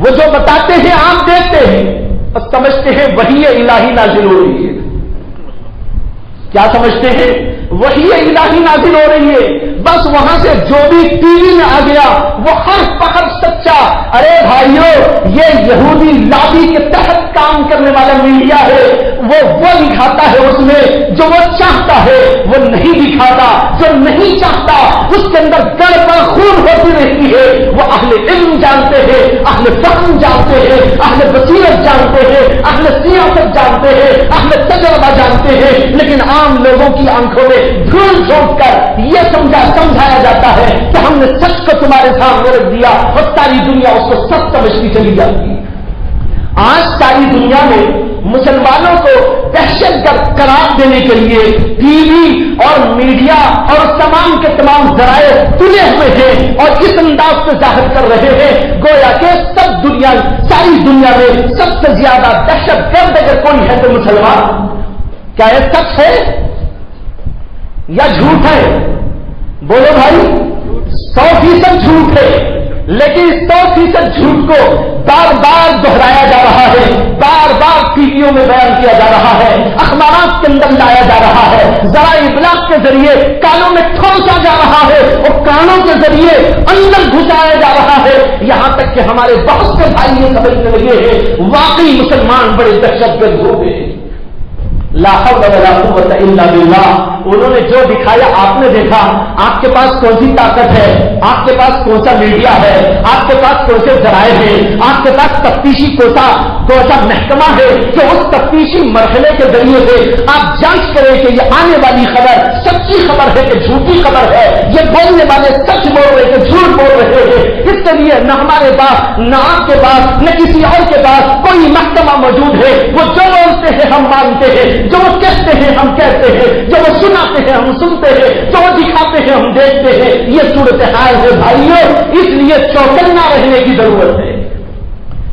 وہ جو بتاتے ہیں آپ دیکھتے ہیں اور سمجھتے ہیں وحی الہی نازل ہو رہی ہے. کیا سمجھتے ہیں؟ وحی الہی نازل ہو رہی ہے. بس وہاں سے جو بھی ٹی وی میں آ گیا وہ ہر فخر سچا. ارے بھائیو, یہ یہودی لابی کے تحت کام کرنے والا میڈیا ہے. وہ دکھاتا ہے اس میں جو وہ چاہتا ہے, وہ نہیں دکھاتا جو نہیں چاہتا. اس کے اندر گڑبڑ خون ہوتی رہتی ہے. وہ اہل علم جانتے ہیں, اہل فہم جانتے ہیں, اہل بصیرت جانتے ہیں, اہل سیاست جانتے ہیں, اہل تجربہ جانتے ہیں, لیکن عام لوگوں کی آنکھوں میں دھول جھونک کر یہ سمجھایا جاتا ہے کہ ہم نے سچ کو تمہارے سامنے رکھ دیا, اور ساری دنیا اس کو سچ سمجھتی چلی جاتی ہے. آج ساری دنیا میں مسلمانوں کو دہشت گرد قرار دینے کے لیے ٹی وی اور میڈیا اور تمام کے تمام ذرائع تلے ہوئے ہیں, اور اس انداز سے ظاہر کر رہے ہیں گویا کہ سب دنیا, ساری دنیا میں سب سے زیادہ دہشت گرد اگر کوئی ہے تو مسلمان. کیا یہ سچ ہے یا جھوٹ ہے؟ بولو بھائی. 100% جھوٹ ہے, لیکن 100% جھوٹ کو بار بار دہرایا جا رہا ہے, بار بار ٹی ویوں میں بیان کیا جا رہا ہے, اخبارات کے اندر لایا جا رہا ہے, ذرائع ابلاغ کے ذریعے کانوں میں ٹھونسا جا رہا ہے, اور کانوں کے ذریعے اندر گھسایا جا رہا ہے, یہاں تک کہ ہمارے بہت سے بھائی یہ سمجھنے لگے ہیں واقعی مسلمان بڑے دہشت گرد ہو گئے. لا حول ولا قوت الا باللہ. انہوں نے جو دکھایا آپ نے دیکھا. آپ کے پاس کون سی طاقت ہے, آپ کے پاس کون سا میڈیا ہے, آپ کے پاس کون سے ذرائع ہیں, آپ کے پاس تفتیشی کون سا محکمہ ہے کہ اس تفتیشی مرحلے کے ذریعے سے آپ جانچ کریں کہ یہ آنے والی خبر سچی خبر ہے کہ جھوٹی خبر ہے, یہ بولنے والے سچ بول رہے کہ جھوٹ بول رہے ہیں. اس کے لیے نہ ہمارے پاس, نہ آپ کے پاس, نہ کسی اور کے پاس کوئی محکمہ موجود ہے. وہ جو بولتے ہیں ہم مانتے ہیں, جو وہ کہتے ہیں ہم کہتے ہیں, جو وہ سناتے ہیں ہم سنتے ہیں, جو وہ دکھاتے ہیں ہم دیکھتے ہیں. یہ صورتحال ہے بھائیوں, اس لیے چوکنا رہنے کی ضرورت ہے.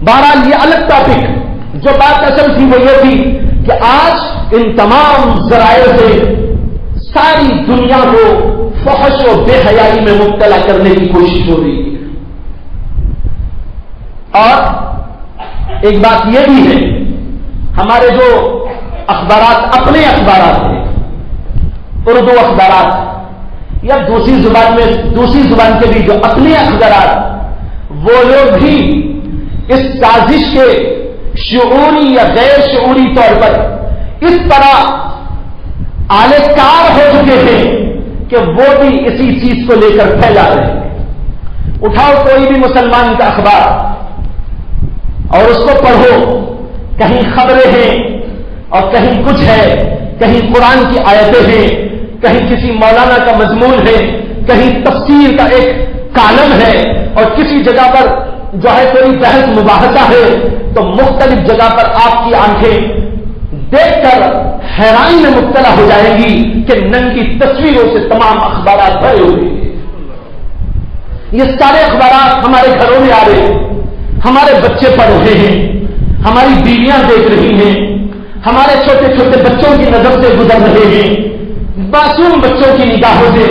بہرحال یہ الگ ٹاپک. جو بات اصل تھی وہ یہ تھی کہ آج ان تمام ذرائع سے ساری دنیا کو فحش و بے حیائی میں مبتلا کرنے کی کوشش ہو رہی ہے. اور ایک بات یہ بھی ہے, ہمارے جو اخبارات, اپنے اخبارات ہیں, اردو اخبارات یا دوسری زبان کے بھی جو اپنے اخبارات, وہ لوگ بھی اس سازش کے شعوری یا غیر شعوری طور پر اس طرح آلے کار ہو چکے ہیں کہ وہ بھی اسی چیز کو لے کر پھیلا رہے ہیں. اٹھاؤ کوئی بھی مسلمان کا اخبار اور اس کو پڑھو, کہیں خبریں ہیں اور کہیں کچھ ہے, کہیں قرآن کی آیتیں ہیں, کہیں کسی مولانا کا مضمون ہے, کہیں تفسیر کا ایک کالم ہے, اور کسی جگہ پر جو ہے کوئی بحث مباحثہ ہے. تو مختلف جگہ پر آپ کی آنکھیں دیکھ کر حیرانی میں مبتلا ہو جائیں گی کہ ننگی تصویروں سے تمام اخبارات بھرے ہوئے ہیں. یہ سارے اخبارات ہمارے گھروں میں آ رہے ہیں, ہمارے بچے پڑھ رہے ہیں, ہماری بیویاں دیکھ رہی ہیں, ہمارے چھوٹے چھوٹے بچوں کی نظر سے گزر رہے ہیں, معصوم بچوں کی نگاہوں سے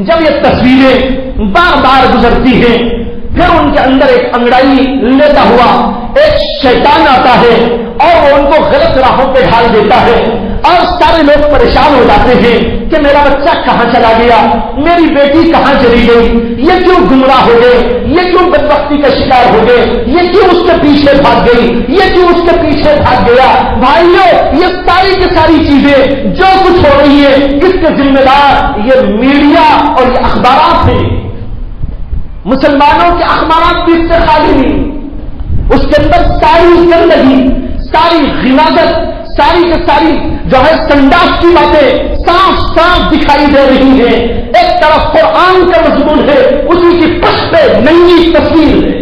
جب یہ تصویریں بار بار گزرتی ہیں, پھر ان کے اندر ایک انگڑائی لیتا ہوا ایک شیطان آتا ہے اور وہ ان کو غلط راہوں پہ ڈال دیتا ہے، اور سارے لوگ پریشان ہو جاتے ہیں کہ میرا بچہ کہاں چلا گیا، میری بیٹی کہاں چلی گئی، یہ کیوں گمراہ ہو گئے، یہ کیوں بدبختی کا شکار ہو گئے، یہ کیوں اس کے پیچھے بھاگ گئی، یہ کیوں اس کے پیچھے بھاگ گیا۔ بھائیوں، یہ ساری کی ساری چیزیں جو کچھ ہو رہی ہے، اس کے ذمہ دار یہ میڈیا اور یہ اخبارات ہیں۔ مسلمانوں کے اخبارات بھی اس سے خالی نہیں، اس کے اندر ساری گندگی، ساری غلاظت، ساری کی ساری جو ہے سنداس کی باتیں صاف صاف دکھائی دے رہی ہیں۔ ایک طرف قرآن کا مضمون ہے، اسی کی پشت پہ ننگی تصویر ہے،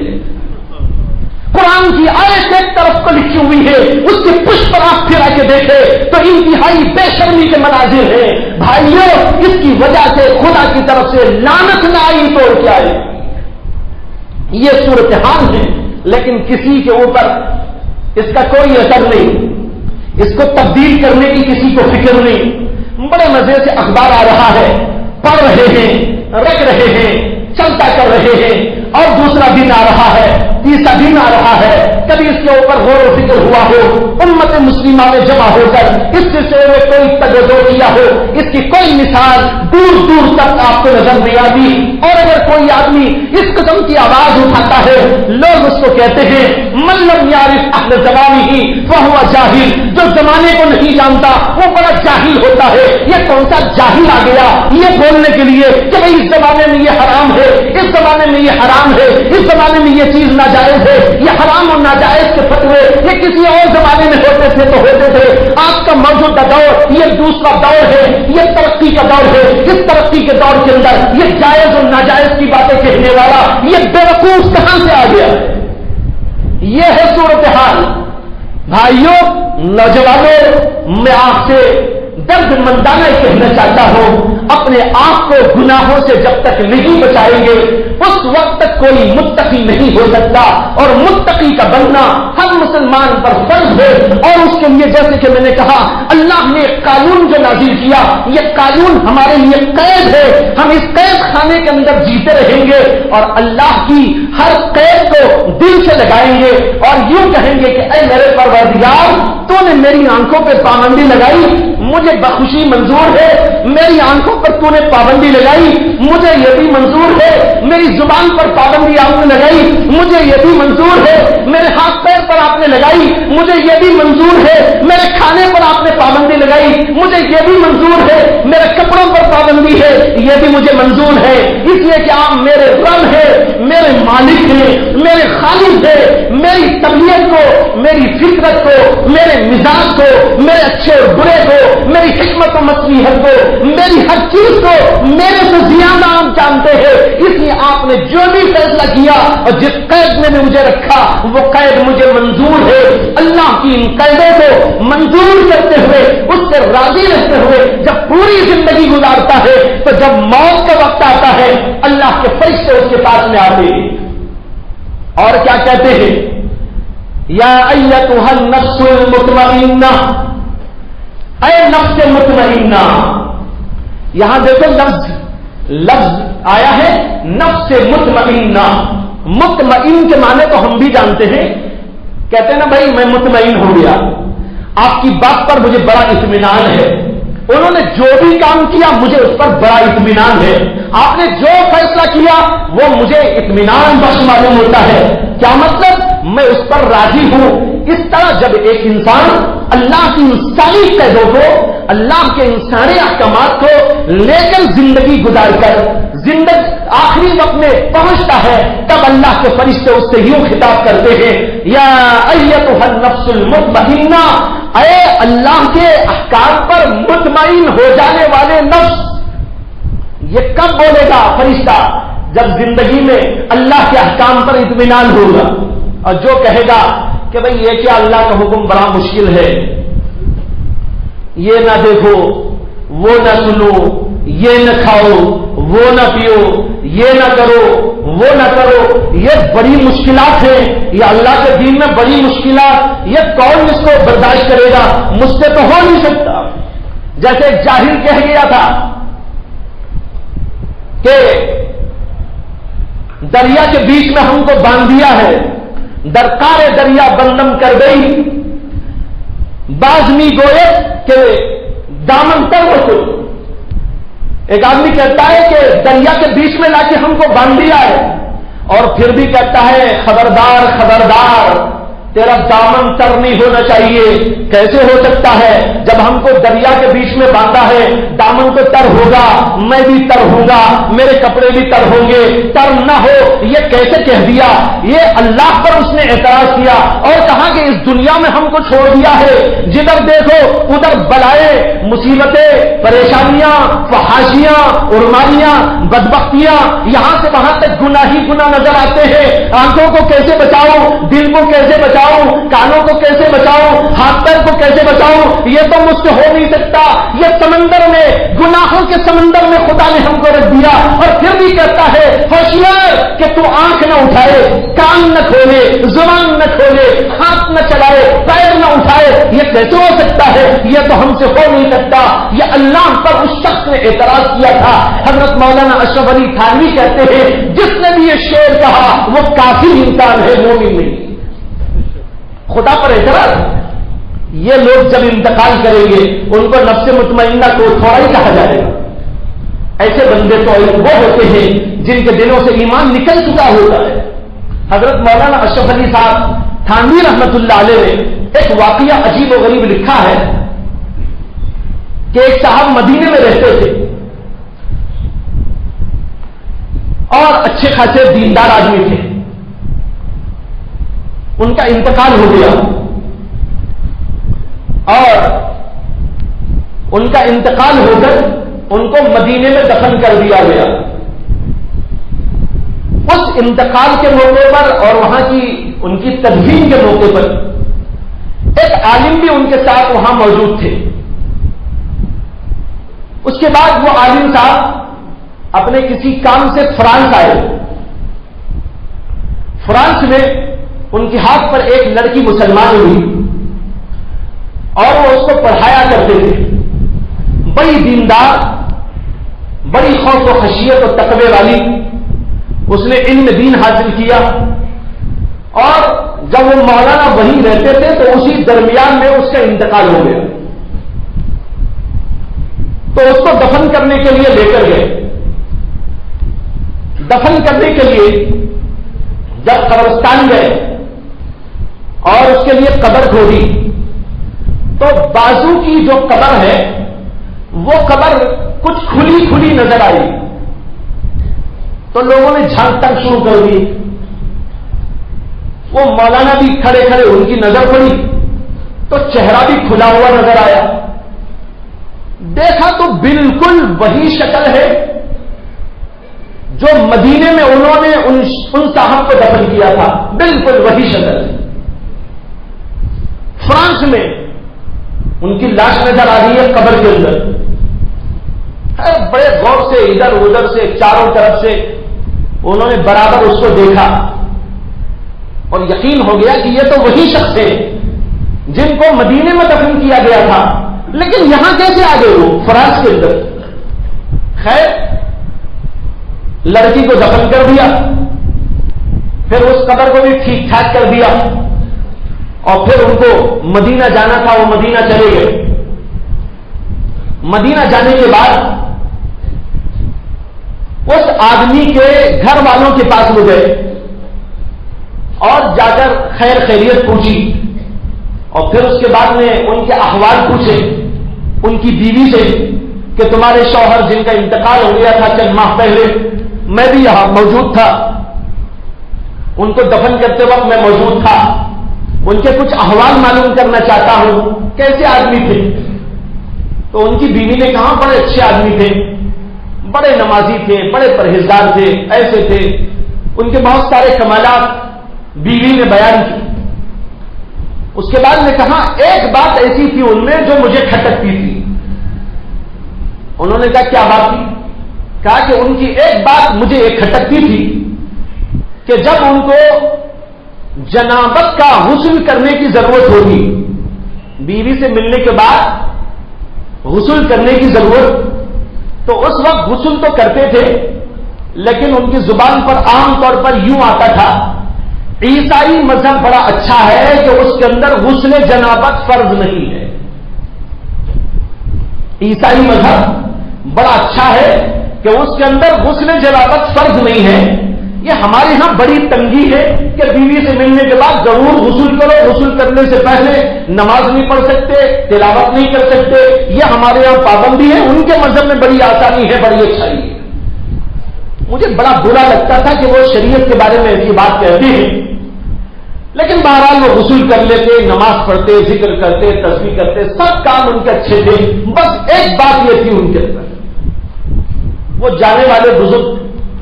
قرآن کی آیت ایک طرف کو لکھی ہوئی ہے، اس کی پشت پر آپ پھرا کے دیکھیں تو انتہائی بے شرمی کے مناظر ہیں۔ بھائیوں، اس کی وجہ سے خدا کی طرف سے لعنت نہ آئی تو کیا ہے؟ یہ صورتحال ہے، لیکن کسی کے اوپر اس کا کوئی اثر نہیں، اس کو تبدیل کرنے کی کسی کو فکر نہیں۔ بڑے مزے سے اخبار آ رہا ہے، پڑھ رہے ہیں، رکھ رہے ہیں، چلتا کر رہے ہیں، اور دوسرا دن آ رہا ہے، تیسرا دن آ رہا ہے، کبھی اس کے اوپر غور و فکر ہوا ہو، امت مسلمہ میں جمع ہو کر اس سلسلے میں کوئی تجزیہ کیا ہو، اس کی کوئی مثال دور دور تک آپ کو نظر نہیں آتی۔ اور اگر کوئی آدمی اس قسم کی آواز اٹھاتا ہے، لوگ اس کو کہتے ہیں من لم یعرف اہل زمانہ فہو جاہل، جو زمانے کو نہیں جانتا وہ بڑا جاہل ہوتا ہے۔ یہ کون سا جاہل آ گیا یہ بولنے کے لیے کہ بھائی اس زمانے میں یہ حرام ہے، اس زمانے میں یہ حرام ہے، اس زمانے میں یہ چیز ناجائز ہے، یہ حرام اور ناجائز کے فتوے یہ کسی اور زمانے میں ہوتے تھے تو ہوتے تھے۔ آج کا موجودہ دور یہ دوسرا دور ہے، یہ ترقی کا دور ہے۔ اس ترقی کے دور کے اندر یہ جائز اور ناجائز کی باتیں کہنے والا یہ بیوقوف کہاں سے آ گیا؟ یہ ہے صورتحال۔ بھائیوں، نوجوانوں، میں آپ سے درد مندانہ کہنا چاہتا ہوں، اپنے آپ کو گناہوں سے جب تک نہیں بچائیں گے اس وقت تک کوئی متقی نہیں ہو سکتا، اور متقی کا بننا ہر مسلمان پر فرض ہے۔ اور اس کے لیے جیسے کہ میں نے کہا، اللہ نے قانون جو نازل کیا، یہ قانون ہمارے لیے قید ہے، ہم اس قید خانے کے اندر جیتے رہیں گے، اور اللہ کی ہر قید کو دل سے لگائیں گے، اور یوں کہیں گے کہ اے میرے پروردگار، تو نے میری آنکھوں پہ پابندی لگائی، مجھے بخوشی منظور ہے، میری آنکھوں پر تو نے پابندی لگائی، مجھے یہ بھی منظور ہے، میری زبان پر پابندی آپ نے لگائی، مجھے یہ بھی منظور ہے، میرے ہاتھ پیر پر آپ نے لگائی، مجھے یہ بھی منظور ہے، میرے کھانے پر آپ نے پابندی لگائی، مجھے یہ بھی منظور ہے، میرے کپڑوں پر پابندی ہے، یہ بھی مجھے منظور ہے، اس لیے کہ آپ میرے رب ہیں، میرے مالک ہیں، میرے خالق ہیں، میری طبیعت کو، میری فطرت کو، میرے مزاج کو، میرے اچھے اور برے کو، میری حکمت و مصلحت کو، میری ہر چیز کو میرے سے زیادہ آپ جانتے ہیں۔ اس لیے آپ نے جو بھی فیصلہ کیا اور جس قید میں نے مجھے رکھا وہ قید مجھے منظور ہے۔ اللہ کی ان قیدوں کو منظور کرتے ہوئے، اس سے راضی رہتے ہوئے جب پوری زندگی گزارتا ہے تو جب موت کا وقت آتا ہے اللہ کے فرشتے اس کے پاس میں آتے ہیں اور کیا کہتے ہیں؟ یا ایتھا النفس المطمئنہ، اے نفس مطمئنہ۔ یہاں دیکھو لفظ آیا ہے نفس مطمئنہ۔ مطمئن کے معنی تو ہم بھی جانتے ہیں، کہتے ہیں نا بھائی میں مطمئن ہو گیا، آپ کی بات پر مجھے بڑا اطمینان ہے، انہوں نے جو بھی کام کیا مجھے اس پر بڑا اطمینان ہے، آپ نے جو فیصلہ کیا وہ مجھے اطمینان بخش معلوم ہوتا ہے۔ کیا مطلب؟ میں اس پر راضی ہوں۔ اس طرح جب ایک انسان اللہ کی انسانی قیدوں کو، اللہ کے انسانی احکامات کو لے کر زندگی گزار کر آخری وقت میں پہنچتا ہے، تب اللہ کے فرشتے اس سے یوں خطاب کرتے ہیں، یا ایتھا النفس المطمئنہ، اے اللہ کے احکام پر مطمئن ہو جانے والے نفس۔ یہ کب بولے گا فرشتہ؟ جب زندگی میں اللہ کے احکام پر اطمینان ہوگا، اور جو کہے گا کہ بھئی یہ کیا اللہ کا حکم بڑا مشکل ہے، یہ نہ دیکھو، وہ نہ سنو، یہ نہ کھاؤ، وہ نہ پیو، یہ نہ کرو، وہ نہ کرو، یہ بڑی مشکلات ہیں، یہ اللہ کے دین میں بڑی مشکلات، یہ کون اس کو برداشت کرے گا، مجھ سے تو ہو نہیں سکتا۔ جیسے ایک جاہل کہہ گیا تھا کہ دریا کے بیچ میں ہم کو باندھ دیا ہے، درکار دریا بندم کر گئی، بازمی گوئے کہ دامن تر وصول. ایک آدمی کہتا ہے کہ دریا کے بیچ میں لا کے ہم کو باندھ دیا ہے، اور پھر بھی کہتا ہے خبردار خبردار تیرا دامن تر نہیں ہونا چاہیے. کیسے ہو سکتا ہے؟ جب ہم کو دریا کے بیچ میں باندھا ہے، دامن تو تر ہوگا، میں بھی تر ہوں گا، میرے کپڑے بھی تر ہوں گے، تر نہ ہو یہ کیسے کہہ دیا؟ یہ اللہ پر اس نے اعتراض کیا اور کہا کہ اس دنیا میں ہم کو چھوڑ دیا ہے، جدھر دیکھو ادھر بلائیں، مصیبتیں، پریشانیاں، فحاشیاں، عرماریاں، بدبختیاں، یہاں سے وہاں تک گناہ ہی گناہ نظر آتے ہیں. آنکھوں کو کیسے بچاؤں، دل کو کیسے بچاؤں، کانوں کو کیسے بچاؤں، ہاتھ پیر کو کیسے بچاؤں؟ یہ تو مجھ سے ہو نہیں سکتا. یہ سمندر میں، گناہوں کے سمندر میں خدا نے ہم کو رکھ دیا، اور پھر بھی کہتا ہے ہوشیار کہ تو آنکھ نہ اٹھائے، کان نہ کھولے، زبان نہ کھولے، ہاتھ نہ چلائے، پیر نہ اٹھائے. یہ کیسے ہو سکتا ہے؟ یہ تو ہم سے ہو نہیں سکتا. یہ اللہ پر اس شخص نے اعتراض کیا تھا. حضرت مولانا اشرف علی تھانوی کہتے ہیں جس نے بھی یہ شعر کہا وہ کافر انسان ہے، مومن نہیں. خدا پر اعتراض. یہ لوگ جب انتقال کریں گے ان کو نفس مطمئنہ کو تھوڑا ہی کہا جائے گا. ایسے بندے تو وہ ہوتے ہیں جن کے دلوں سے ایمان نکل چکا ہوتا ہے. حضرت مولانا اشرف علی صاحب تھانوی رحمت اللہ علیہ نے ایک واقعہ عجیب و غریب لکھا ہے کہ ایک صاحب مدینے میں رہتے تھے اور اچھے خاصے دیندار آدمی تھے. ان کا انتقال ہو گیا اور ان کا انتقال ہو کر ان کو مدینے میں دفن کر دیا گیا. اس انتقال کے موقع پر اور وہاں کی ان کی تدفین کے موقع پر ایک عالم بھی ان کے ساتھ وہاں موجود تھے. اس کے بعد وہ عالم صاحب اپنے کسی کام سے فرانس آئے. فرانس میں ان کے ہاتھ پر ایک لڑکی مسلمان ہوئی اور وہ اس کو پڑھایا کرتے تھے. بڑی دیندار، بڑی خوف و خشیت و تقوی والی. اس نے علم دین حاصل کیا اور جب وہ مولانا وہیں رہتے تھے تو اسی درمیان میں اس کا انتقال ہو گیا. تو اس کو دفن کرنے کے لیے لے کر گئے. دفن کرنے کے لیے جب قبرستان گئے اور اس کے لیے قبر کھودی تو بازو کی جو قبر ہے وہ قبر کچھ کھلی کھلی نظر آئی. تو لوگوں نے جھانکنا شروع کر دی. وہ مولانا بھی کھڑے کھڑے ان کی نظر پڑی تو چہرہ بھی کھلا ہوا نظر آیا. دیکھا تو بالکل وہی شکل ہے جو مدینے میں انہوں نے ان صاحب کو دفن کیا تھا. بالکل وہی شکل ہے. فرانس میں ان کی لاش نظر آ رہی ہے قبر کے اندر. بڑے غور سے ادھر ادھر سے چاروں طرف سے انہوں نے برابر اس کو دیکھا اور یقین ہو گیا کہ یہ تو وہی شخص ہے جن کو مدینے میں دفن کیا گیا تھا. لیکن یہاں کیسے آ گئے وہ فرانس کے اندر؟ خیر لڑکی کو دفن کر دیا، پھر اس قبر کو بھی ٹھیک ٹھاک کر دیا اور پھر ان کو مدینہ جانا تھا. وہ مدینہ چلے گئے. مدینہ جانے کے بعد اس آدمی کے گھر والوں کے پاس وہ گئے اور جا کر خیر خیریت پوچھی اور پھر اس کے بعد میں ان کے احوال پوچھے ان کی بیوی سے کہ تمہارے شوہر جن کا انتقال ہو گیا تھا چند ماہ پہلے، میں بھی یہاں موجود تھا، ان کو دفن کرتے وقت میں موجود تھا، ان کے کچھ احوال معلوم کرنا چاہتا ہوں، کیسے آدمی تھے؟ تو ان کی بیوی نے کہا بڑے اچھے آدمی تھے، بڑے نمازی تھے، بڑے پرہیزگار تھے، ایسے تھے. ان کے بہت سارے کمالات بیوی نے بیان کی. اس کے بعد میں کہا ایک بات ایسی تھی ان میں جو مجھے کھٹکتی تھی. انہوں نے کہا کیا بات تھی؟ کہا کہ ان کی ایک بات مجھے ایک کھٹکتی تھی کہ جب ان کو جنابت کا غسل کرنے کی ضرورت ہوگی، بیوی سے ملنے کے بعد غسل کرنے کی ضرورت، تو اس وقت غسل تو کرتے تھے لیکن ان کی زبان پر عام طور پر یوں آتا تھا عیسائی مذہب بڑا اچھا ہے کہ اس کے اندر غسل جنابت فرض نہیں ہے. عیسائی مذہب بڑا اچھا ہے کہ اس کے اندر غسل جنابت فرض نہیں ہے. یہ ہمارے ہاں بڑی تنگی ہے کہ بیوی سے ملنے کے بعد ضرور غسل کرو، غسل کرنے سے پہلے نماز نہیں پڑھ سکتے، تلاوت نہیں کر سکتے. یہ ہمارے یہاں پابندی ہے، ان کے مذہب میں بڑی آسانی ہے، بڑی اچھائی ہے. مجھے بڑا برا لگتا تھا کہ وہ شریعت کے بارے میں ایسی بات کہتے ہیں، لیکن بہرحال وہ غسل کر لیتے، نماز پڑھتے، ذکر کرتے، تسبیح کرتے، سب کام ان کے اچھے تھے. بس ایک بات یہ تھی ان کے اندر، وہ جانے والے بزرگ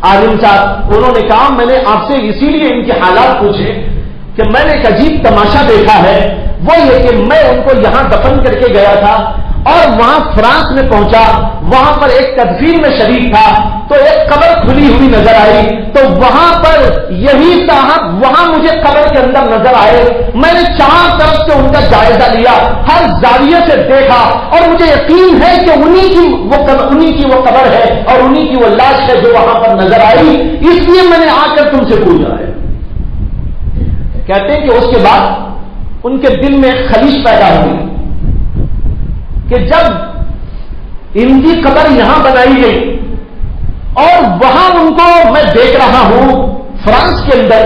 عالم صاحب انہوں نے کہا میں نے آپ سے اسی لیے ان کے حالات پوچھے کہ میں نے ایک عجیب تماشا دیکھا ہے، وہ یہ کہ میں ان کو یہاں دفن کر کے گیا تھا اور وہاں فرانس میں پہنچا، وہاں پر ایک تدفین میں شریک تھا تو ایک قبر کھلی ہوئی نظر آئی، تو وہاں پر یہی صاحب وہاں مجھے قبر کے اندر نظر آئے. میں نے چار طرف سے ان کا جائزہ لیا، ہر زاویے سے دیکھا اور مجھے یقین ہے کہ انہی کی وہ قبر ہے اور انہی کی وہ لاش ہے جو وہاں پر نظر آئی. اس لیے میں نے آ کر تم سے پوچھا ہے. کہتے ہیں کہ اس کے بعد ان کے دل میں ایک خلیش پیدا ہوئی کہ جب ان کی قبر یہاں بنائی گئی اور وہاں ان کو میں دیکھ رہا ہوں فرانس کے اندر،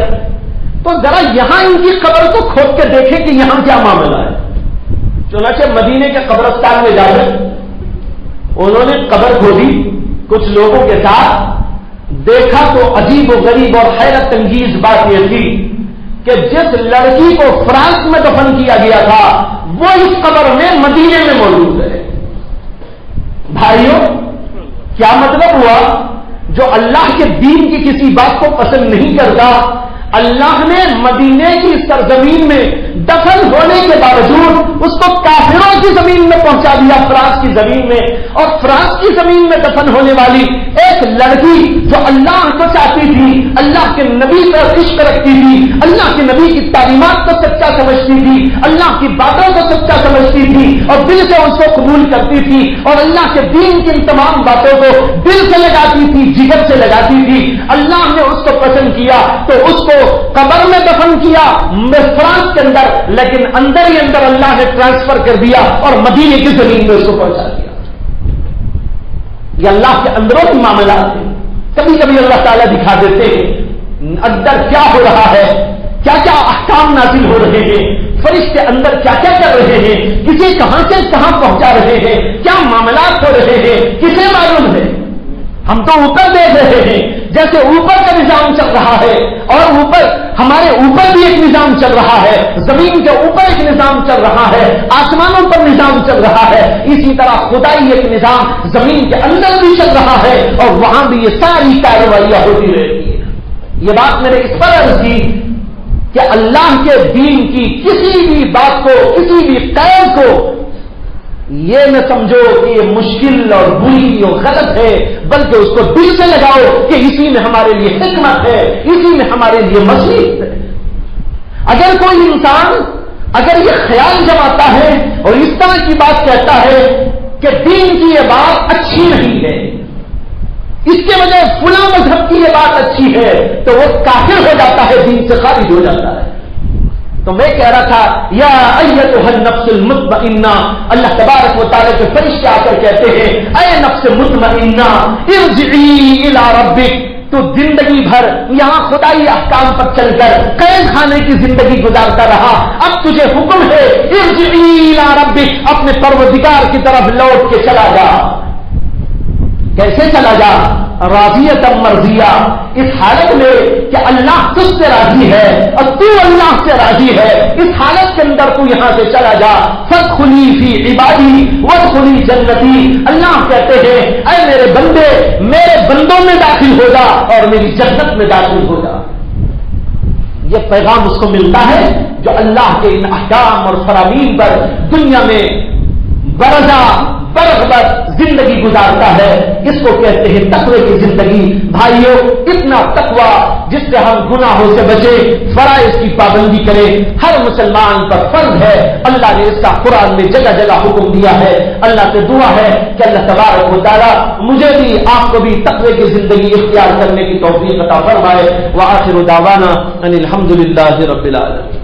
تو ذرا یہاں ان کی قبر کو کھود کے دیکھیں کہ یہاں کیا معاملہ ہے. چنانچہ مدینے کے قبرستان میں جا کر انہوں نے قبر کھودی کچھ لوگوں کے ساتھ. دیکھا تو عجیب و غریب اور حیرت انگیز بات یہ تھی کہ جس لڑکی کو فرانس میں دفن کیا گیا تھا وہ اس قبر میں مدینے میں موجود ہے. بھائیوں، کیا مطلب ہوا؟ جو اللہ کے دین کی کسی بات کو پسند نہیں کرتا، اللہ نے مدینے کی سرزمین میں دفن ہونے کے باوجود اس کو کافروں کی زمین میں پہنچا دیا، فرانس کی زمین میں. اور فرانس کی زمین میں دفن ہونے والی ایک لڑکی جو اللہ کو چاہتی تھی، اللہ کے نبی پر عشق رکھتی تھی، اللہ کے نبی کی تعلیمات کو سچا سمجھتی تھی، اللہ کی باتوں کو سچا سمجھتی تھی اور دل سے اس کو قبول کرتی تھی اور اللہ کے دین کی ان تمام باتوں کو دل سے لگاتی تھی، جگر سے لگاتی تھی. اللہ نے اس کو پسند کیا تو اس کو قبر میں دفن کیا فرانس کے اندر، لیکن اندر ہی اندر اللہ نے ٹرانسفر کر دیا اور مدینے کی زمین میں اس کو پہنچا دیا. یہ اللہ کے اندروں کے معاملات ہیں. کبھی کبھی اللہ تعالیٰ دکھا دیتے ہیں اندر کیا ہو رہا ہے، کیا کیا احکام نازل ہو رہے ہیں، فرشتے اندر کیا کیا کر رہے ہیں، کسی کہاں سے کہاں پہنچا رہے ہیں، کیا معاملات ہو رہے ہیں، کسے معلوم ہے؟ ہم تو اوپر دیکھ رہے ہیں جیسے اوپر کا نظام چل رہا ہے اور اوپر ہمارے اوپر بھی ایک نظام چل رہا ہے، زمین کے اوپر ایک نظام چل رہا ہے، آسمانوں پر نظام چل رہا ہے. اسی طرح خدائی ایک نظام زمین کے اندر بھی چل رہا ہے اور وہاں بھی یہ ساری کارروائیاں ہوتی رہتی ہیں. یہ بات میں نے اس پر عرض کی کہ اللہ کے دین کی کسی بھی بات کو، کسی بھی قید کو یہ نہ سمجھو کہ یہ مشکل اور بری اور غلط ہے، بلکہ اس کو دل سے لگاؤ کہ اسی میں ہمارے لیے حکمت ہے، اسی میں ہمارے لیے مصلحت ہے. اگر کوئی انسان اگر یہ خیال جماتا ہے اور اس طرح کی بات کہتا ہے کہ دین کی یہ بات اچھی نہیں ہے، اس کے وجہ فلاں مذہب کی یہ بات اچھی ہے، تو وہ کافر ہو جاتا ہے، دین سے خارج ہو جاتا ہے. تو میں کہہ رہا تھا یا ایتھا النفس المطمئنہ، اللہ تبارک و تعالیٰ کے فرشتے آ کر کہتے ہیں اے نفس مطمئنہ ارجعی الی ربک، تو زندگی بھر یہاں خدائی احکام پر چل کر قید خانے کی زندگی گزارتا رہا، اب تجھے حکم ہے ارجعی الی ربک، اپنے پروردگار کی طرف لوٹ کے چلا جا. کیسے چلا جا؟ راضیۃ مرضیہ، اس حالت میں کہ اللہ تجھ سے راضی ہے اور تو اللہ سے راضی ہے، اس حالت کے اندر تو یہاں سے چلا جا. فادخلی فی عبادی وادخلی جنتی، اللہ کہتے ہیں اے میرے بندے میرے بندوں میں داخل ہو جا اور میری جنت میں داخل ہو جا. یہ پیغام اس کو ملتا ہے جو اللہ کے ان احکام اور فرامین پر دنیا میں برضا برغبت زندگی گزارتا ہے. اس کو کہتے ہیں تقوی کی زندگی. بھائیوں، اتنا تقوی جس سے ہم گناہوں سے بچے، فرائض کی پابندی کریں، ہر مسلمان پر فرض ہے. اللہ نے اس کا قرآن میں جگہ جگہ حکم دیا ہے. اللہ سے دعا ہے کہ اللہ تبارک و تعالیٰ مجھے بھی آپ کو بھی تقوی کی زندگی اختیار کرنے کی توفیق عطا فرمائے. وآخر دعوانا ان الحمد للہ رب العالمین.